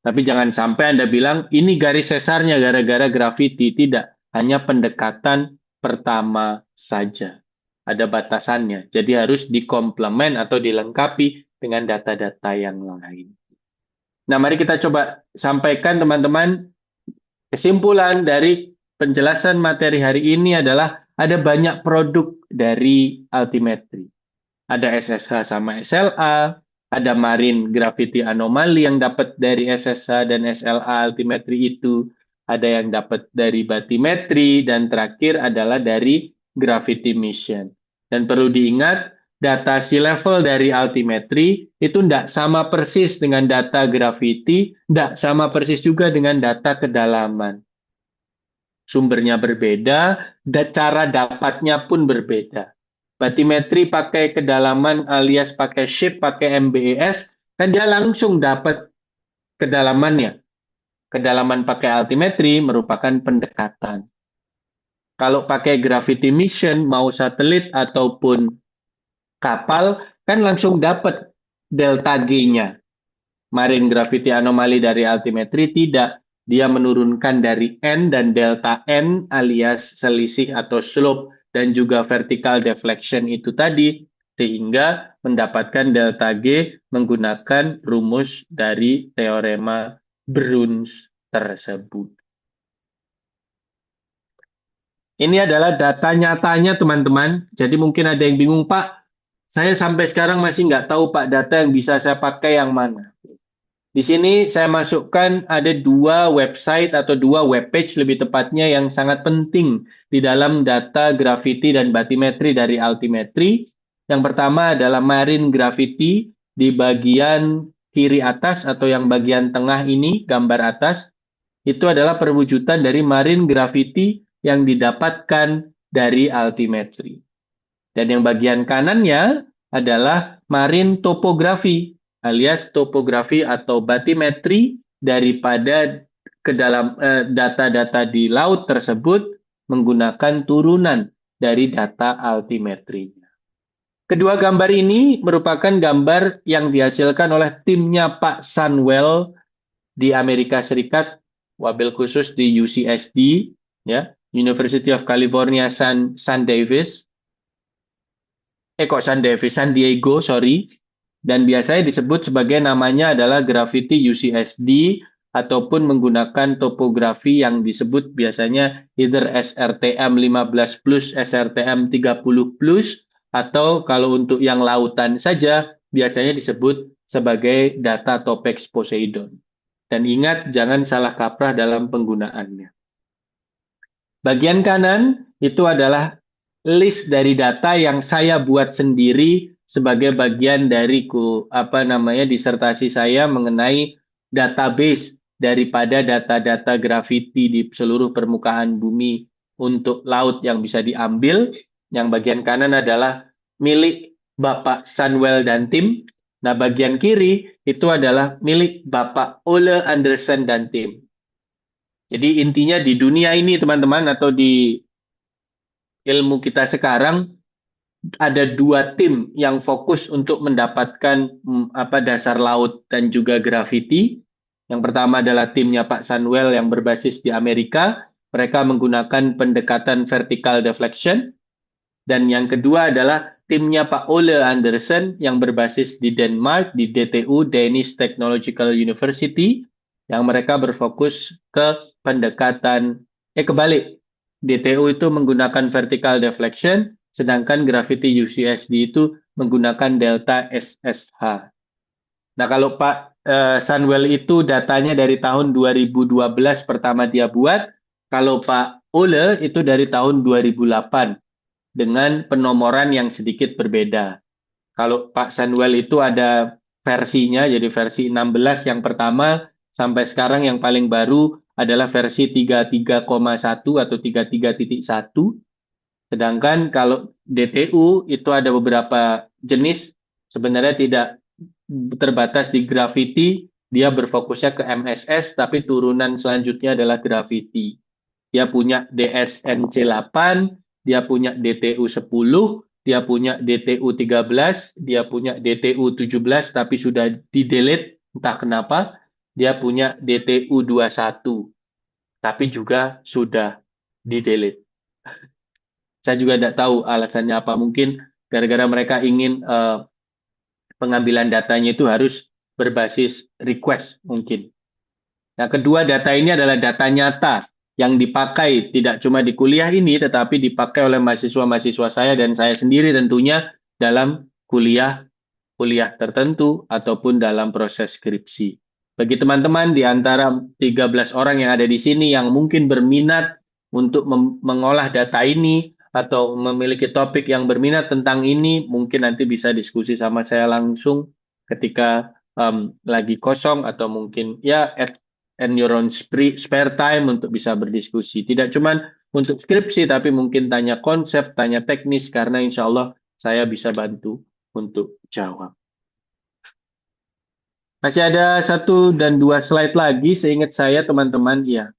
Tapi jangan sampai Anda bilang, ini garis sesarnya gara-gara grafiti. Tidak, hanya pendekatan pertama saja. Ada batasannya. Jadi harus dikomplement atau dilengkapi dengan data-data yang lain. Nah, mari kita coba sampaikan teman-teman kesimpulan dari penjelasan materi hari ini adalah ada banyak produk dari Altimetri. Ada SSH sama SLA, ada Marine Gravity Anomaly yang dapat dari SSH dan SLA Altimetri itu, ada yang dapat dari Bathymetry, dan terakhir adalah dari Gravity Mission. Dan perlu diingat, data sea level dari Altimetri itu tidak sama persis dengan data Gravity, tidak sama persis juga dengan data kedalaman. Sumbernya berbeda, dan cara dapatnya pun berbeda. Bathymetry pakai kedalaman alias pakai shape, pakai MBES, kan dia langsung dapat kedalamannya. Kedalaman pakai altimetri merupakan pendekatan. Kalau pakai gravity mission, mau satelit ataupun kapal, kan langsung dapat delta G-nya. Marine gravity anomaly dari altimetri tidak. Dia menurunkan dari N dan delta N alias selisih atau slope dan juga vertical deflection itu tadi, sehingga mendapatkan delta G menggunakan rumus dari teorema Bruns tersebut. Ini adalah data nyatanya teman-teman. Jadi mungkin ada yang bingung, Pak, saya sampai sekarang masih nggak tahu Pak data yang bisa saya pakai yang mana. Di sini saya masukkan ada dua website atau dua webpage lebih tepatnya yang sangat penting di dalam data gravity dan bathymetry dari Altimetry. Yang pertama adalah Marine Gravity di bagian kiri atas atau yang bagian tengah ini, gambar atas, itu adalah perwujudan dari Marine Gravity yang didapatkan dari Altimetry. Dan yang bagian kanannya adalah Marine Topography alias topografi atau bathymetry daripada ke dalam data-data di laut tersebut menggunakan turunan dari data altimetri. Kedua gambar ini merupakan gambar yang dihasilkan oleh timnya Pak Sunwell di Amerika Serikat, wabil khusus di UCSD, ya, University of California San Davis. San Diego, sorry. Dan biasanya disebut sebagai namanya adalah Gravity UCSD ataupun menggunakan topografi yang disebut biasanya either SRTM 15 plus, SRTM 30 plus, atau kalau untuk yang lautan saja biasanya disebut sebagai data Topex Poseidon. Dan ingat, jangan salah kaprah dalam penggunaannya. Bagian kanan itu adalah list dari data yang saya buat sendiri sebagai bagian dari disertasi saya mengenai database daripada data-data gravity di seluruh permukaan bumi untuk laut yang bisa diambil. Yang bagian kanan adalah milik Bapak Sunwell dan tim. Nah, bagian kiri itu adalah milik Bapak Ole Anderson dan tim. Jadi intinya di dunia ini teman-teman atau di ilmu kita sekarang ada dua tim yang fokus untuk mendapatkan dasar laut dan juga gravity. Yang pertama adalah timnya Pak Sunwell yang berbasis di Amerika. Mereka menggunakan pendekatan vertical deflection. Dan yang kedua adalah timnya Pak Ole Anderson yang berbasis di Denmark, di DTU, Danish Technological University, yang mereka berfokus ke pendekatan, kebalik. DTU itu menggunakan vertical deflection, sedangkan Gravity UCSD itu menggunakan delta SSH. Nah, kalau Pak Sunwell itu datanya dari tahun 2012 pertama dia buat, kalau Pak Ole itu dari tahun 2008 dengan penomoran yang sedikit berbeda. Kalau Pak Sunwell itu ada versinya, jadi versi 16 yang pertama, sampai sekarang yang paling baru adalah versi 33,1 atau 33.1. Sedangkan kalau DTU itu ada beberapa jenis, sebenarnya tidak terbatas di gravity, dia berfokusnya ke MSS, tapi turunan selanjutnya adalah gravity. Dia punya DSNC 8, dia punya DTU 10, dia punya DTU 13, dia punya DTU 17 tapi sudah di-delete entah kenapa. Dia punya DTU 21 tapi juga sudah di-delete. Saya juga tidak tahu alasannya apa. Mungkin gara-gara mereka ingin pengambilan datanya itu harus berbasis request mungkin. Nah, kedua data ini adalah data nyata yang dipakai tidak cuma di kuliah ini, tetapi dipakai oleh mahasiswa-mahasiswa saya dan saya sendiri tentunya dalam kuliah tertentu ataupun dalam proses skripsi. Bagi teman-teman di antara 13 orang yang ada di sini yang mungkin berminat untuk mengolah data ini atau memiliki topik yang berminat tentang ini, mungkin nanti bisa diskusi sama saya langsung ketika lagi kosong atau mungkin ya and your own spare time untuk bisa berdiskusi. Tidak cuma untuk skripsi, tapi mungkin tanya konsep, tanya teknis, karena insya Allah saya bisa bantu untuk jawab. Masih ada 1 dan 2 slide lagi, seingat saya teman-teman. Ya,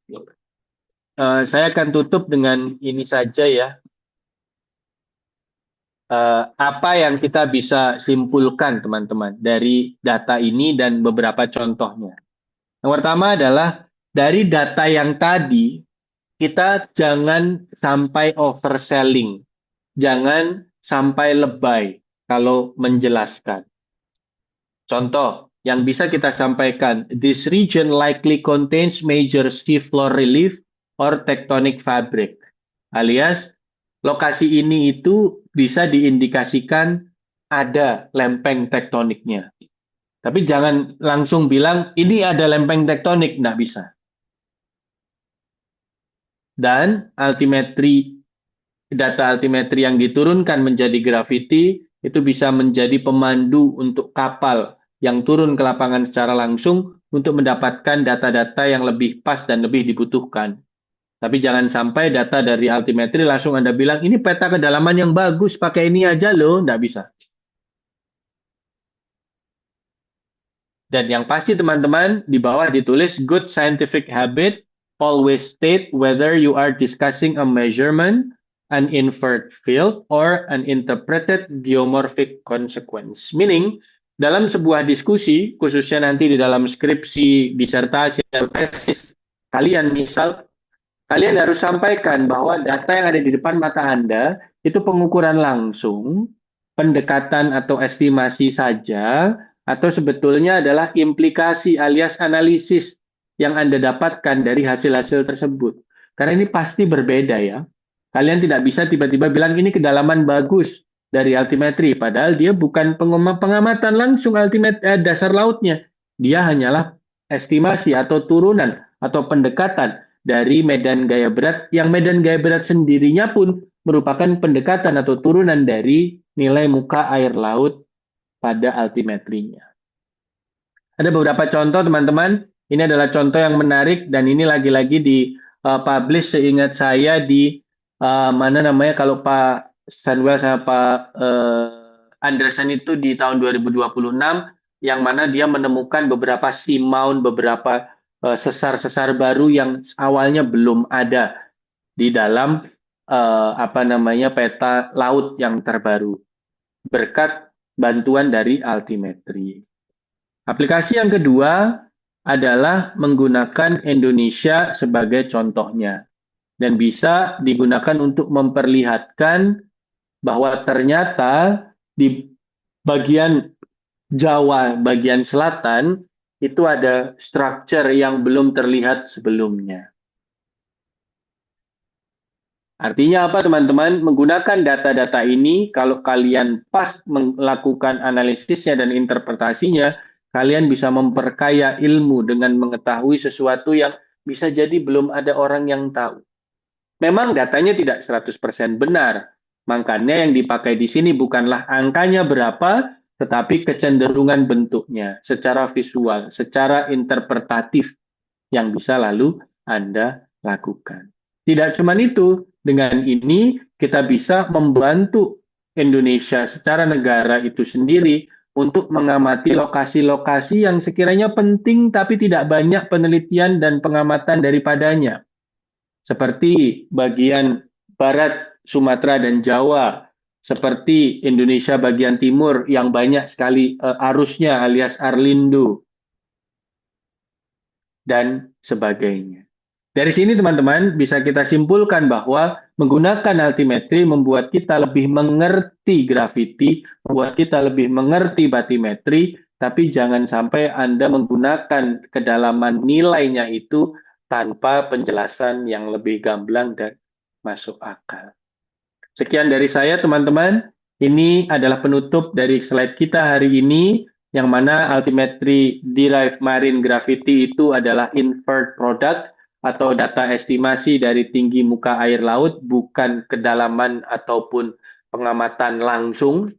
saya akan tutup dengan ini saja ya. Apa yang kita bisa simpulkan teman-teman dari data ini dan beberapa contohnya. Yang pertama adalah dari data yang tadi, kita jangan sampai overselling. Jangan sampai lebay kalau menjelaskan. Contoh yang bisa kita sampaikan, this region likely contains major seafloor relief or tectonic fabric. Alias, lokasi ini itu bisa diindikasikan ada lempeng tektoniknya. Tapi jangan langsung bilang, ini ada lempeng tektonik, nggak bisa. Dan data altimetri yang diturunkan menjadi gravity itu bisa menjadi pemandu untuk kapal yang turun ke lapangan secara langsung untuk mendapatkan data-data yang lebih pas dan lebih dibutuhkan. Tapi jangan sampai data dari altimetri langsung Anda bilang, ini peta kedalaman yang bagus, pakai ini aja loh, nggak bisa. Dan yang pasti teman-teman, di bawah ditulis good scientific habit, always state whether you are discussing a measurement, an inferred field, or an interpreted geomorphic consequence. Meaning, dalam sebuah diskusi, khususnya nanti di dalam skripsi, disertasi, atau tesis, kalian harus sampaikan bahwa data yang ada di depan mata Anda, itu pengukuran langsung, pendekatan atau estimasi saja, atau sebetulnya adalah implikasi alias analisis yang Anda dapatkan dari hasil-hasil tersebut. Karena ini pasti berbeda ya. Kalian tidak bisa tiba-tiba bilang ini kedalaman bagus dari altimetri, padahal dia bukan pengamatan langsung dasar lautnya. Dia hanyalah estimasi atau turunan atau pendekatan dari medan gaya berat, yang medan gaya berat sendirinya pun merupakan pendekatan atau turunan dari nilai muka air laut pada altimetrinya. Ada beberapa contoh teman-teman. Ini adalah contoh yang menarik dan ini lagi-lagi di publish seingat saya di mana namanya kalau Pak Samuel sama Pak Anderson itu di tahun 2026 yang mana dia menemukan beberapa seamount, beberapa sesar-sesar baru yang awalnya belum ada di dalam peta laut yang terbaru berkat bantuan dari altimetri. Aplikasi yang kedua adalah menggunakan Indonesia sebagai contohnya dan bisa digunakan untuk memperlihatkan bahwa ternyata di bagian Jawa, bagian selatan itu ada structure yang belum terlihat sebelumnya. Artinya apa teman-teman? Menggunakan data-data ini, kalau kalian pas melakukan analisisnya dan interpretasinya, kalian bisa memperkaya ilmu dengan mengetahui sesuatu yang bisa jadi belum ada orang yang tahu. Memang datanya tidak 100% benar. Makanya yang dipakai di sini bukanlah angkanya berapa, tetapi kecenderungan bentuknya secara visual, secara interpretatif yang bisa lalu Anda lakukan. Tidak cuma itu, dengan ini kita bisa membantu Indonesia secara negara itu sendiri untuk mengamati lokasi-lokasi yang sekiranya penting tapi tidak banyak penelitian dan pengamatan daripadanya. Seperti bagian barat Sumatera dan Jawa, seperti Indonesia bagian timur yang banyak sekali arusnya alias Arlindo, dan sebagainya. Dari sini teman-teman bisa kita simpulkan bahwa menggunakan altimetri membuat kita lebih mengerti gravity, membuat kita lebih mengerti batimetri, tapi jangan sampai Anda menggunakan kedalaman nilainya itu tanpa penjelasan yang lebih gamblang dan masuk akal. Sekian dari saya teman-teman. Ini adalah penutup dari slide kita hari ini, yang mana altimetri derived marine gravity itu adalah inferred product atau data estimasi dari tinggi muka air laut, bukan kedalaman ataupun pengamatan langsung.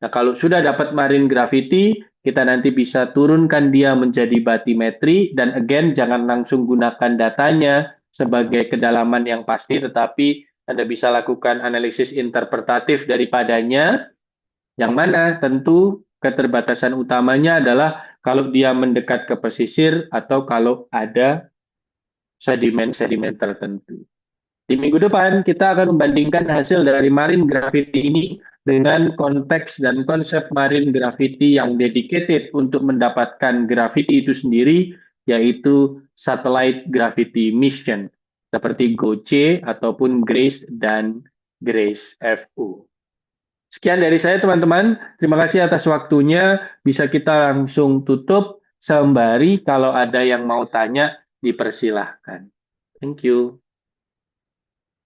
Nah, kalau sudah dapat marine gravity, kita nanti bisa turunkan dia menjadi batimetri, dan again, jangan langsung gunakan datanya sebagai kedalaman yang pasti, tetapi Anda bisa lakukan analisis interpretatif daripadanya, yang mana tentu keterbatasan utamanya adalah kalau dia mendekat ke pesisir atau kalau ada sedimen-sedimen tertentu. Di minggu depan, kita akan membandingkan hasil dari marine gravity ini dengan konteks dan konsep marine gravity yang dedicated untuk mendapatkan gravity itu sendiri, yaitu satellite gravity mission, seperti GOCE ataupun GRACE dan GRACE FU. Sekian dari saya, teman-teman. Terima kasih atas waktunya. Bisa kita langsung tutup, sembari kalau ada yang mau tanya, dipersilahkan. Thank you.